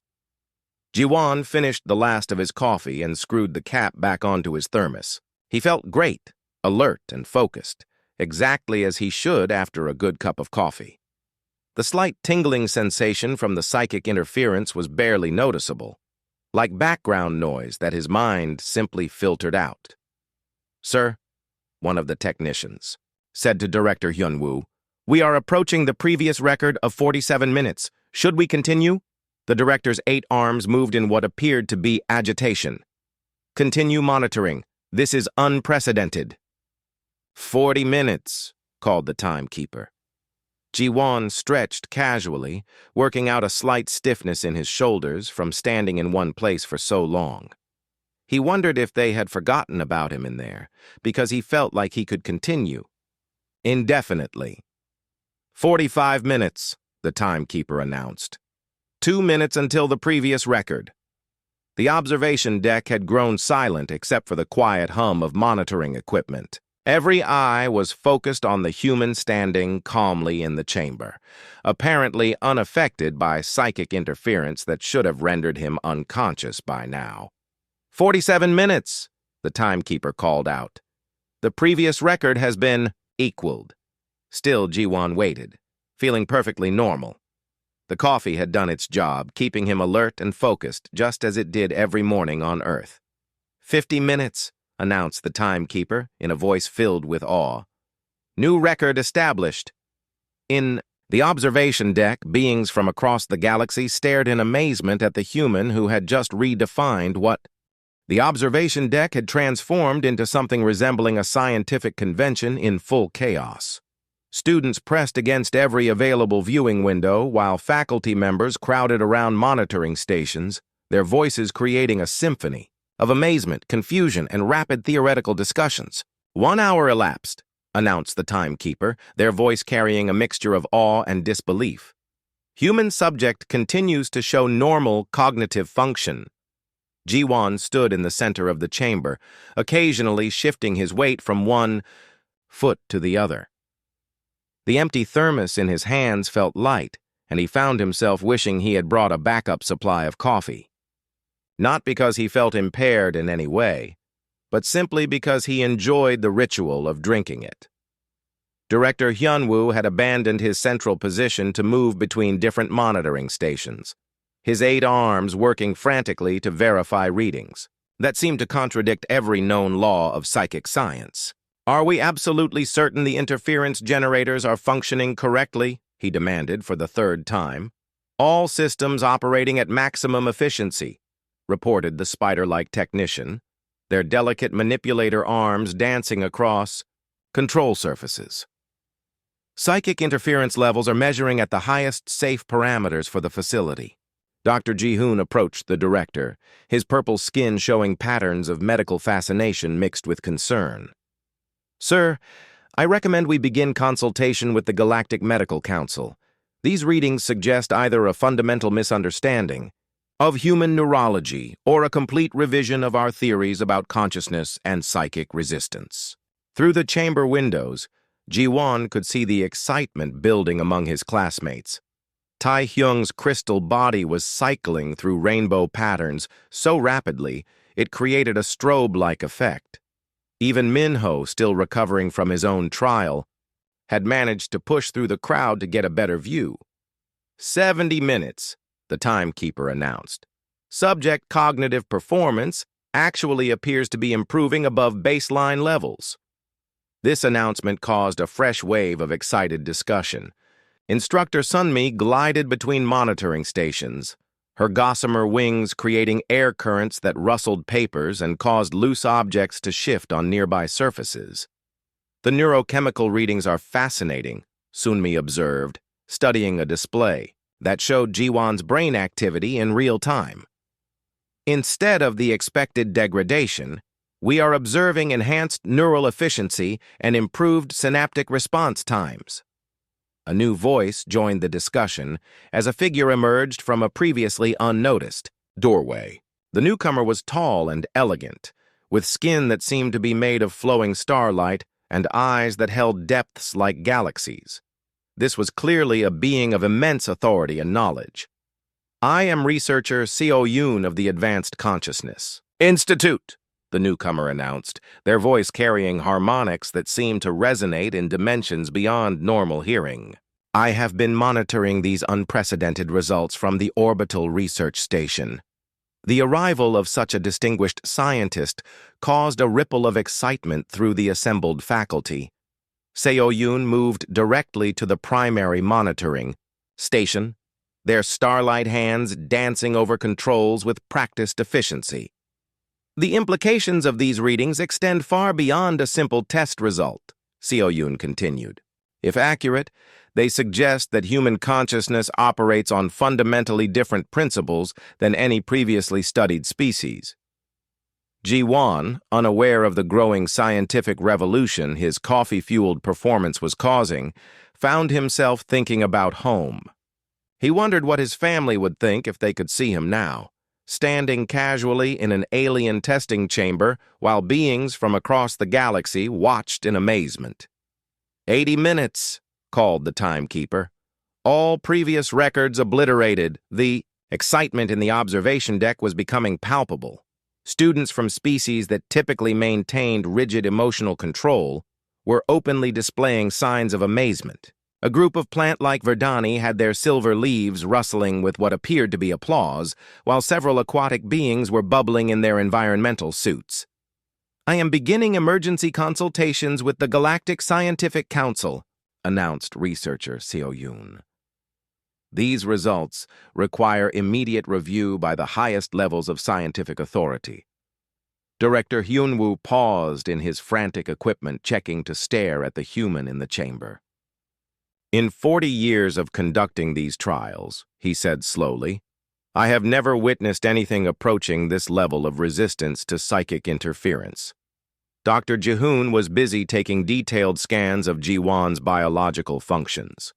Ji-won finished the last of his coffee and screwed the cap back onto his thermos. He felt great, alert and focused, exactly as he should after a good cup of coffee. The slight tingling sensation from the psychic interference was barely noticeable, like background noise that his mind simply filtered out. "Sir," one of the technicians said to Director Hyun-woo, "we are approaching the previous record of 47 minutes. Should we continue?" The director's 8 arms moved in what appeared to be agitation. "Continue monitoring. This is unprecedented." 40 minutes, called the timekeeper. Ji-won stretched casually, working out a slight stiffness in his shoulders from standing in one place for so long. He wondered if they had forgotten about him in there, because he felt like he could continue indefinitely. 45 minutes, the timekeeper announced. 2 minutes until the previous record. The observation deck had grown silent except for the quiet hum of monitoring equipment. Every eye was focused on the human standing calmly in the chamber, apparently unaffected by psychic interference that should have rendered him unconscious by now. 47 minutes, the timekeeper called out. The previous record has been equaled. Still, Ji-won waited, feeling perfectly normal. The coffee had done its job, keeping him alert and focused, just as it did every morning on Earth. 50 minutes, announced the timekeeper in a voice filled with awe. New record established. In the observation deck, beings from across the galaxy stared in amazement at the human who had just redefined what the observation deck had transformed into something resembling a scientific convention in full chaos. Students pressed against every available viewing window while faculty members crowded around monitoring stations, their voices creating a symphony of amazement, confusion, and rapid theoretical discussions. 1 hour elapsed, announced the timekeeper, their voice carrying a mixture of awe and disbelief. Human subject continues to show normal cognitive function. Ji-won stood in the center of the chamber, occasionally shifting his weight from one foot to the other. The empty thermos in his hands felt light, and he found himself wishing he had brought a backup supply of coffee. Not because he felt impaired in any way, but simply because he enjoyed the ritual of drinking it. Director Hyun-woo had abandoned his central position to move between different monitoring stations, his 8 arms working frantically to verify readings. that seemed to contradict every known law of psychic science. "Are we absolutely certain the interference generators are functioning correctly?" he demanded for the third time. "All systems operating at maximum efficiency," reported the spider-like technician, their delicate manipulator arms dancing across control surfaces. Psychic interference levels are measuring at the highest safe parameters for the facility. Dr. Ji-hoon approached the director, his purple skin showing patterns of medical fascination mixed with concern. "Sir, I recommend we begin consultation with the Galactic Medical Council. These readings suggest either a fundamental misunderstanding of human neurology or a complete revision of our theories about consciousness and psychic resistance." Through the chamber windows, Ji-won could see the excitement building among his classmates. Tai-hyung's crystal body was cycling through rainbow patterns so rapidly it created a strobe-like effect. Even Minho, still recovering from his own trial, had managed to push through the crowd to get a better view. 70 minutes, the timekeeper announced. Subject cognitive performance actually appears to be improving above baseline levels. This announcement caused a fresh wave of excited discussion. Instructor Sunmi glided between monitoring stations, her gossamer wings creating air currents that rustled papers and caused loose objects to shift on nearby surfaces. "The neurochemical readings are fascinating," Sunmi observed, studying a display that showed Ji-won's brain activity in real time. "Instead of the expected degradation, we are observing enhanced neural efficiency and improved synaptic response times." A new voice joined the discussion as a figure emerged from a previously unnoticed doorway. The newcomer was tall and elegant, with skin that seemed to be made of flowing starlight and eyes that held depths like galaxies. This was clearly a being of immense authority and knowledge. "I am researcher Seo Yoon of the Advanced Consciousness Institute," the newcomer announced, their voice carrying harmonics that seemed to resonate in dimensions beyond normal hearing. "I have been monitoring these unprecedented results from the orbital research station." The arrival of such a distinguished scientist caused a ripple of excitement through the assembled faculty. Seo Yoon moved directly to the primary monitoring station, their starlight hands dancing over controls with practiced efficiency. "The implications of these readings extend far beyond a simple test result," Seo Yoon continued. "If accurate, they suggest that human consciousness operates on fundamentally different principles than any previously studied species." Ji-won, unaware of the growing scientific revolution his coffee-fueled performance was causing, found himself thinking about home. He wondered what his family would think if they could see him now, standing casually in an alien testing chamber while beings from across the galaxy watched in amazement. 80 minutes, called the timekeeper. All previous records obliterated. The excitement in the observation deck was becoming palpable. Students from species that typically maintained rigid emotional control were openly displaying signs of amazement. A group of plant-like Verdani had their silver leaves rustling with what appeared to be applause, while several aquatic beings were bubbling in their environmental suits. "I am beginning emergency consultations with the Galactic Scientific Council," announced researcher Seo Yoon. "These results require immediate review by the highest levels of scientific authority." Director Hyunwoo paused in his frantic equipment, checking to stare at the human in the chamber. "In 40 years of conducting these trials," he said slowly, "I have never witnessed anything approaching this level of resistance to psychic interference." Dr. Ji-hoon was busy taking detailed scans of Ji-won's biological functions.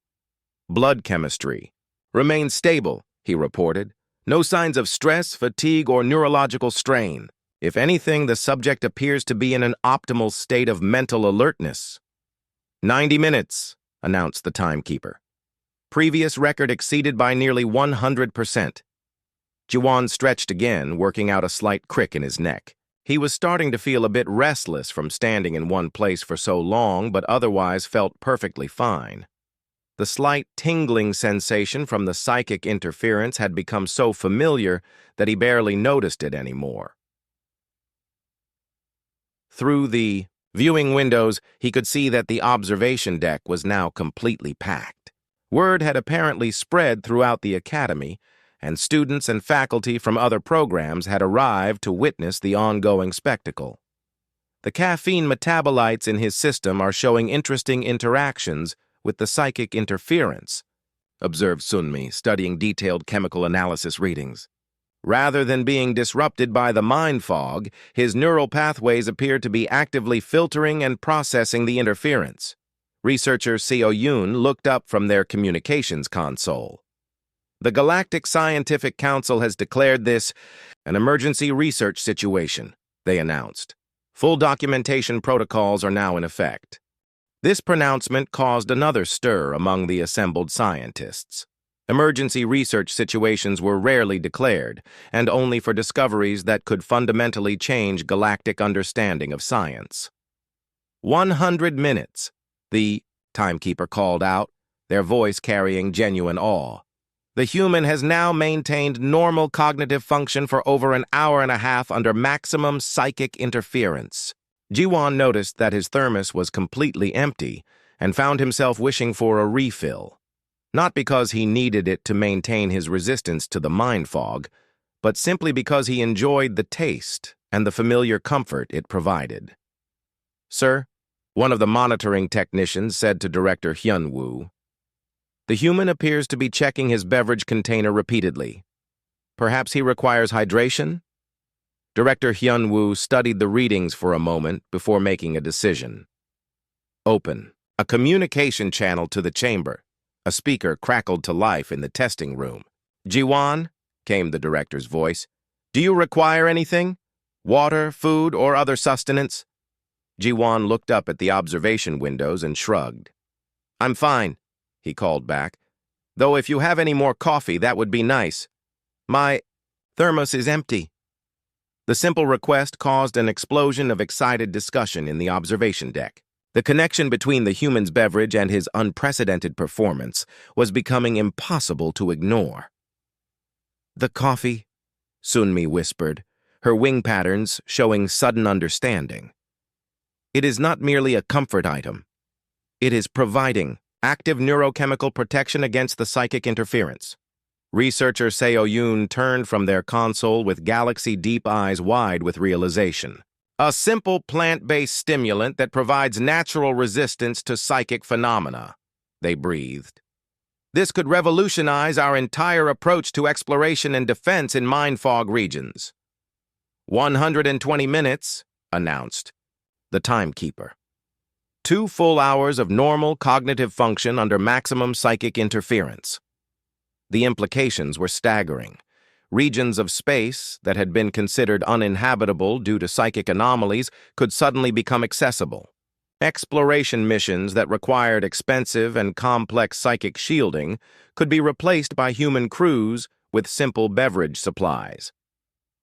"Blood chemistry remains stable," he reported. "No signs of stress, fatigue, or neurological strain. If anything, the subject appears to be in an optimal state of mental alertness." 90 minutes, announced the timekeeper. "Previous record exceeded by nearly 100%. Ji-won stretched again, working out a slight crick in his neck. He was starting to feel a bit restless from standing in one place for so long, but otherwise felt perfectly fine. The slight tingling sensation from the psychic interference had become so familiar that he barely noticed it anymore. Through the viewing windows, he could see that the observation deck was now completely packed. Word had apparently spread throughout the academy, and students and faculty from other programs had arrived to witness the ongoing spectacle. The caffeine metabolites in his system are showing interesting interactions with the psychic interference, observed Sunmi, studying detailed chemical analysis readings. Rather than being disrupted by the mind fog, his neural pathways appeared to be actively filtering and processing the interference. Researcher Seo Yoon looked up from their communications console. The Galactic Scientific Council has declared this an emergency research situation, they announced. Full documentation protocols are now in effect. This pronouncement caused another stir among the assembled scientists. Emergency research situations were rarely declared, and only for discoveries that could fundamentally change galactic understanding of science. 100 minutes, the timekeeper called out, their voice carrying genuine awe. The human has now maintained normal cognitive function for over an hour and a half under maximum psychic interference. Jiwon noticed that his thermos was completely empty and found himself wishing for a refill. Not because he needed it to maintain his resistance to the mind fog, but simply because he enjoyed the taste and the familiar comfort it provided. "Sir," one of the monitoring technicians said to Director Hyun-woo, "the human appears to be checking his beverage container repeatedly. Perhaps he requires hydration?" Director Hyun-woo studied the readings for a moment before making a decision. Open. A communication channel to the chamber. A speaker crackled to life in the testing room. "Jiwon," came the director's voice, "do you require anything? Water, food, or other sustenance?" Jiwon looked up at the observation windows and shrugged. "I'm fine," he called back. "Though if you have any more coffee, that would be nice. My thermos is empty." The simple request caused an explosion of excited discussion in the observation deck. The connection between the human's beverage and his unprecedented performance was becoming impossible to ignore. "The coffee," Sunmi whispered, her wing patterns showing sudden understanding. "It is not merely a comfort item. It is providing active neurochemical protection against the psychic interference." Researcher Seo Yoon turned from their console with galaxy-deep eyes wide with realization. "A simple plant-based stimulant that provides natural resistance to psychic phenomena," they breathed. "This could revolutionize our entire approach to exploration and defense in mind fog regions." 120 minutes, announced the timekeeper. 2 full hours of normal cognitive function under maximum psychic interference. The implications were staggering. Regions of space that had been considered uninhabitable due to psychic anomalies could suddenly become accessible. Exploration missions that required expensive and complex psychic shielding could be replaced by human crews with simple beverage supplies.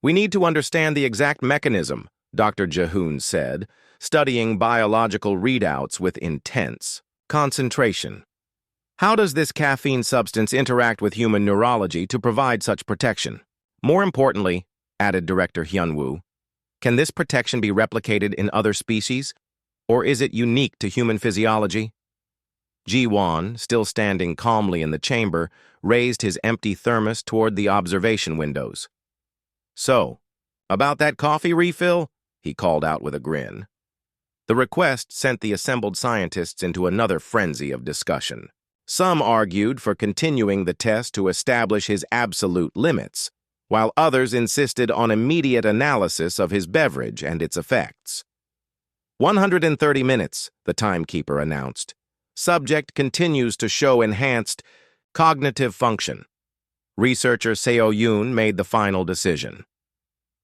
"We need to understand the exact mechanism," Dr. Jahoon said, studying biological readouts with intense concentration. "How does this caffeine substance interact with human neurology to provide such protection? More importantly," added Director Hyun-woo, "can this protection be replicated in other species, or is it unique to human physiology?" Ji-won, still standing calmly in the chamber, raised his empty thermos toward the observation windows. "So, about that coffee refill?" he called out with a grin. The request sent the assembled scientists into another frenzy of discussion. Some argued for continuing the test to establish his absolute limits, while others insisted on immediate analysis of his beverage and its effects. 130 minutes, the timekeeper announced. Subject continues to show enhanced cognitive function. Researcher Seo Yoon made the final decision.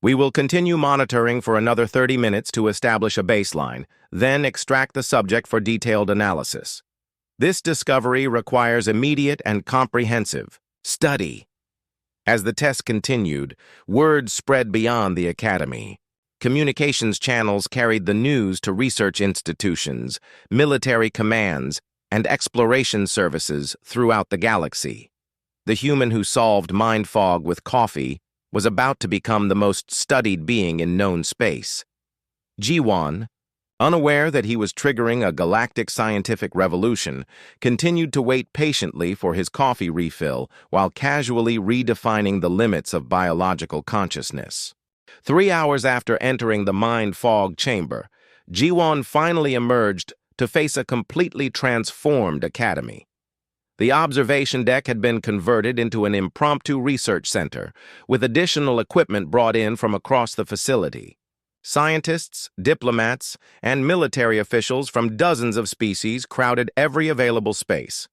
"We will continue monitoring for another 30 minutes to establish a baseline, then extract the subject for detailed analysis. This discovery requires immediate and comprehensive study." As the test continued, word spread beyond the academy. Communications channels carried the news to research institutions, military commands, and exploration services throughout the galaxy. The human who solved mind fog with coffee was about to become the most studied being in known space. Jiwan, unaware that he was triggering a galactic scientific revolution, continued to wait patiently for his coffee refill while casually redefining the limits of biological consciousness. 3 hours after entering the mind fog chamber, Jiwan finally emerged to face a completely transformed academy. The observation deck had been converted into an impromptu research center, with additional equipment brought in from across the facility. Scientists, diplomats, and military officials from dozens of species crowded every available space.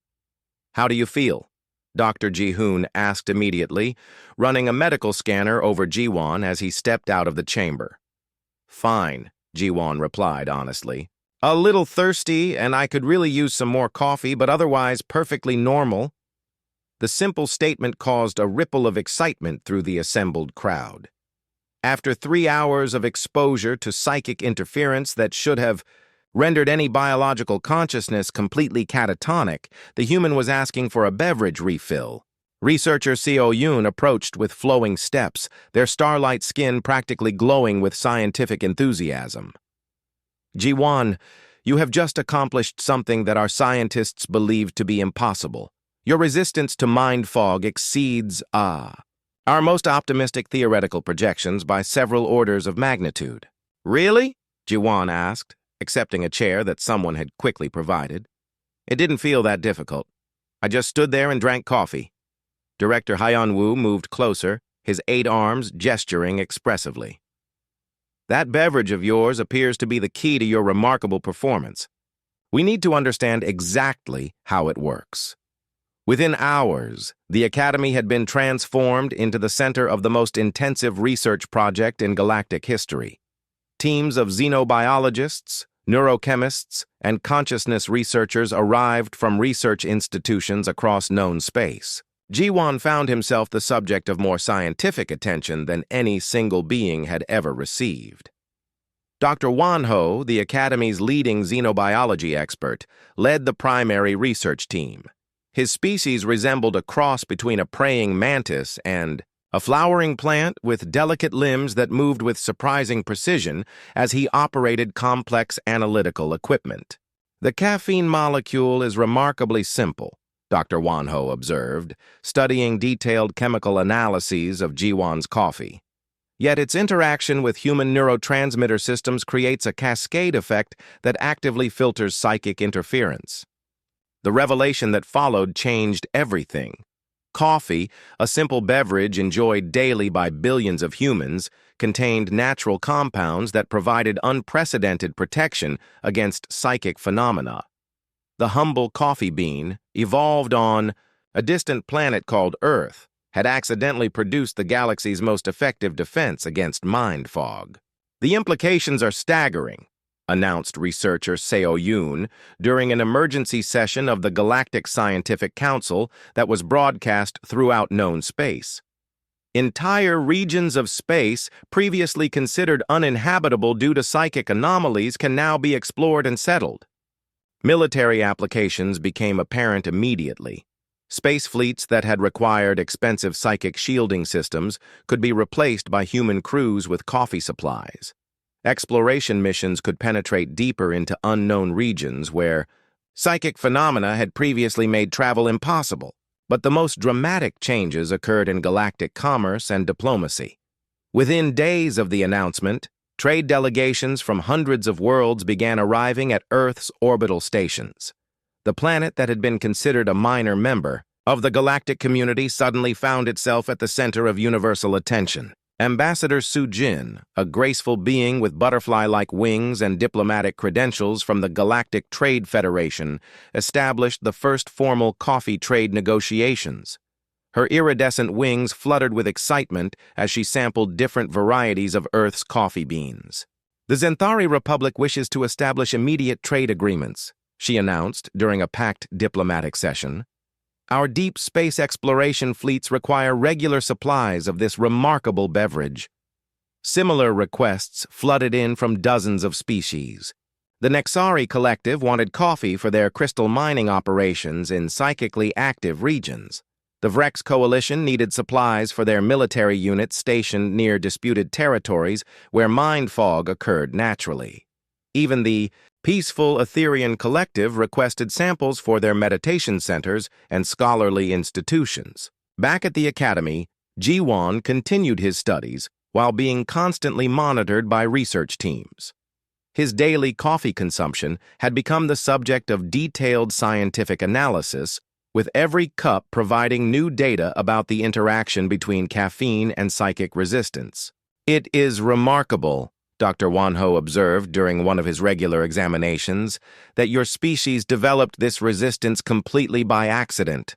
"How do you feel?" Dr. Ji-hoon asked immediately, running a medical scanner over Jiwan as he stepped out of the chamber. "Fine," Jiwan replied honestly. "A little thirsty, and I could really use some more coffee, but otherwise perfectly normal." The simple statement caused a ripple of excitement through the assembled crowd. After 3 hours of exposure to psychic interference that should have rendered any biological consciousness completely catatonic, the human was asking for a beverage refill. Researcher Seo Yoon approached with flowing steps, their starlight skin practically glowing with scientific enthusiasm. "Ji-won, you have just accomplished something that our scientists believed to be impossible. Your resistance to mind fog exceeds our most optimistic theoretical projections by several orders of magnitude." "Really?" Ji-won asked, accepting a chair that someone had quickly provided. "It didn't feel that difficult. I just stood there and drank coffee." Director Hyun-woo moved closer, his 8 arms gesturing expressively. "That beverage of yours appears to be the key to your remarkable performance. We need to understand exactly how it works." Within hours, the Academy had been transformed into the center of the most intensive research project in galactic history. Teams of xenobiologists, neurochemists, and consciousness researchers arrived from research institutions across known space. Ji-won found himself the subject of more scientific attention than any single being had ever received. Dr. Won-ho, the Academy's leading xenobiology expert, led the primary research team. His species resembled a cross between a praying mantis and a flowering plant with delicate limbs that moved with surprising precision as he operated complex analytical equipment. "The caffeine molecule is remarkably simple," Dr. Won-ho observed, studying detailed chemical analyses of Ji-won's coffee. "Yet its interaction with human neurotransmitter systems creates a cascade effect that actively filters psychic interference." The revelation that followed changed everything. Coffee, a simple beverage enjoyed daily by billions of humans, contained natural compounds that provided unprecedented protection against psychic phenomena. The humble coffee bean, evolved on a distant planet called Earth, had accidentally produced the galaxy's most effective defense against mind fog. "The implications are staggering," announced researcher Seo Yoon during an emergency session of the Galactic Scientific Council that was broadcast throughout known space. "Entire regions of space previously considered uninhabitable due to psychic anomalies can now be explored and settled." Military applications became apparent immediately. Space fleets that had required expensive psychic shielding systems could be replaced by human crews with coffee supplies. Exploration missions could penetrate deeper into unknown regions where psychic phenomena had previously made travel impossible. But the most dramatic changes occurred in galactic commerce and diplomacy. Within days of the announcement, trade delegations from hundreds of worlds began arriving at Earth's orbital stations. The planet that had been considered a minor member of the galactic community suddenly found itself at the center of universal attention. Ambassador Su-jin, a graceful being with butterfly-like wings and diplomatic credentials from the Galactic Trade Federation, established the first formal coffee trade negotiations. Her iridescent wings fluttered with excitement as she sampled different varieties of Earth's coffee beans. "The Zenthari Republic wishes to establish immediate trade agreements," she announced during a packed diplomatic session. "Our deep space exploration fleets require regular supplies of this remarkable beverage." Similar requests flooded in from dozens of species. The Nexari Collective wanted coffee for their crystal mining operations in psychically active regions. The Vrex coalition needed supplies for their military units stationed near disputed territories where mind fog occurred naturally. Even the peaceful Etherian collective requested samples for their meditation centers and scholarly institutions. Back at the academy, Jiwan continued his studies while being constantly monitored by research teams. His daily coffee consumption had become the subject of detailed scientific analysis, with every cup providing new data about the interaction between caffeine and psychic resistance. "It is remarkable," Dr. Wanho observed during one of his regular examinations, "that your species developed this resistance completely by accident.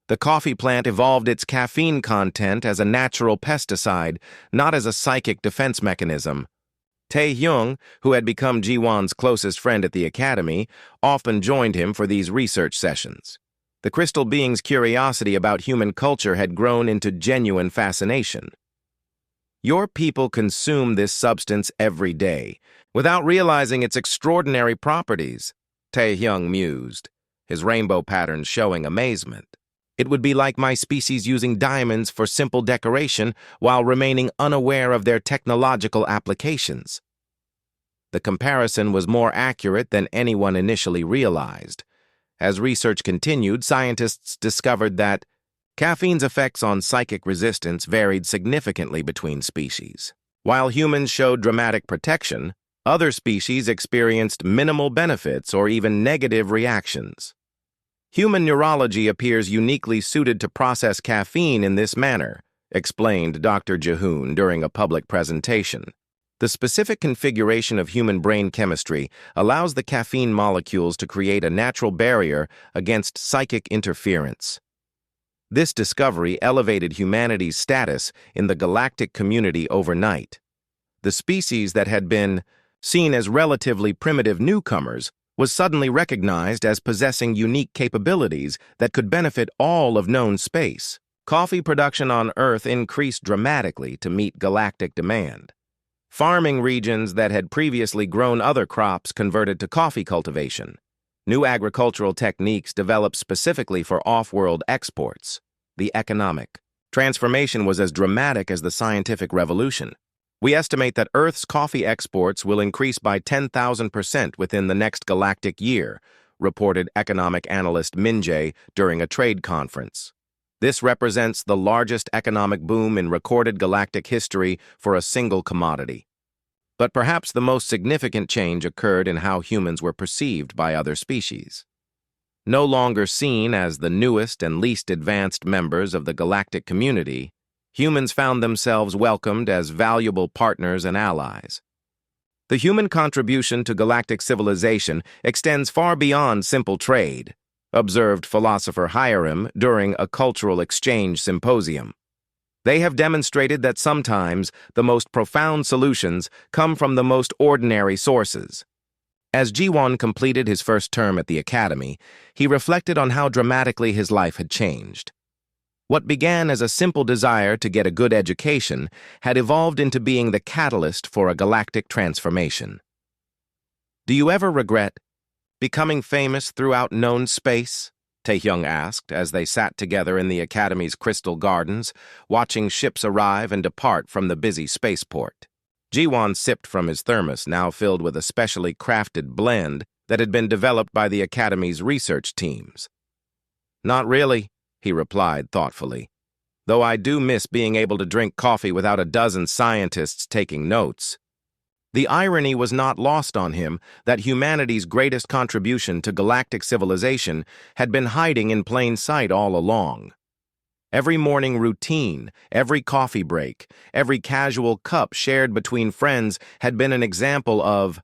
The coffee plant evolved its caffeine content as a natural pesticide, not as a psychic defense mechanism." Tae-hyung, who had become Jiwan's closest friend at the academy, often joined him for these research sessions. The crystal being's curiosity about human culture had grown into genuine fascination. "Your people consume this substance every day, without realizing its extraordinary properties," Tae-hyung mused, his rainbow patterns showing amazement. "It would be like my species using diamonds for simple decoration while remaining unaware of their technological applications." The comparison was more accurate than anyone initially realized. As research continued, scientists discovered that caffeine's effects on psychic resistance varied significantly between species. While humans showed dramatic protection, other species experienced minimal benefits or even negative reactions. "Human neurology appears uniquely suited to process caffeine in this manner," explained Dr. Jahoon during a public presentation. "The specific configuration of human brain chemistry allows the caffeine molecules to create a natural barrier against psychic interference." This discovery elevated humanity's status in the galactic community overnight. The species that had been seen as relatively primitive newcomers was suddenly recognized as possessing unique capabilities that could benefit all of known space. Coffee production on Earth increased dramatically to meet galactic demand. Farming regions that had previously grown other crops converted to coffee cultivation. New agricultural techniques developed specifically for off-world exports. The economic transformation was as dramatic as the scientific revolution. "We estimate that Earth's coffee exports will increase by 10,000% within the next galactic year," reported economic analyst Min-jae during a trade conference. This represents the largest economic boom in recorded galactic history for a single commodity. But perhaps the most significant change occurred in how humans were perceived by other species. No longer seen as the newest and least advanced members of the galactic community, humans found themselves welcomed as valuable partners and allies. "The human contribution to galactic civilization extends far beyond simple trade," observed philosopher Hiram during a cultural exchange symposium. "They have demonstrated that sometimes the most profound solutions come from the most ordinary sources." As Jiwon completed his first term at the academy, he reflected on how dramatically his life had changed. What began as a simple desire to get a good education had evolved into being the catalyst for a galactic transformation. "Do you ever regret becoming famous throughout known space?" Tae-hyung asked as they sat together in the academy's crystal gardens, watching ships arrive and depart from the busy spaceport. Jiwon sipped from his thermos, now filled with a specially crafted blend that had been developed by the academy's research teams. "Not really," he replied thoughtfully, "though I do miss being able to drink coffee without a dozen scientists taking notes." The irony was not lost on him that humanity's greatest contribution to galactic civilization had been hiding in plain sight all along. Every morning routine, every coffee break, every casual cup shared between friends had been an example of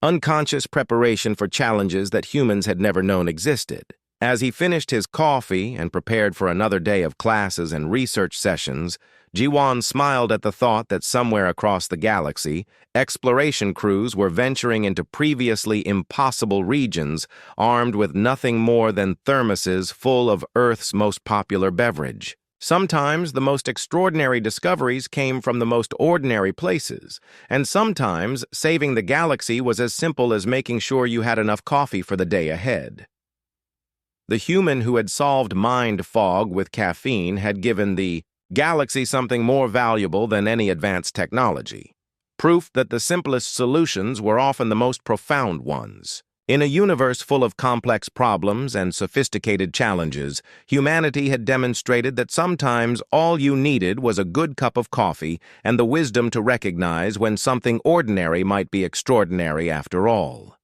unconscious preparation for challenges that humans had never known existed. As he finished his coffee and prepared for another day of classes and research sessions, Jiwon smiled at the thought that somewhere across the galaxy, exploration crews were venturing into previously impossible regions armed with nothing more than thermoses full of Earth's most popular beverage. Sometimes the most extraordinary discoveries came from the most ordinary places, and sometimes saving the galaxy was as simple as making sure you had enough coffee for the day ahead. The human who had solved mind fog with caffeine had given the galaxy something more valuable than any advanced technology. Proof that the simplest solutions were often the most profound ones. In a universe full of complex problems and sophisticated challenges, humanity had demonstrated that sometimes all you needed was a good cup of coffee and the wisdom to recognize when something ordinary might be extraordinary after all.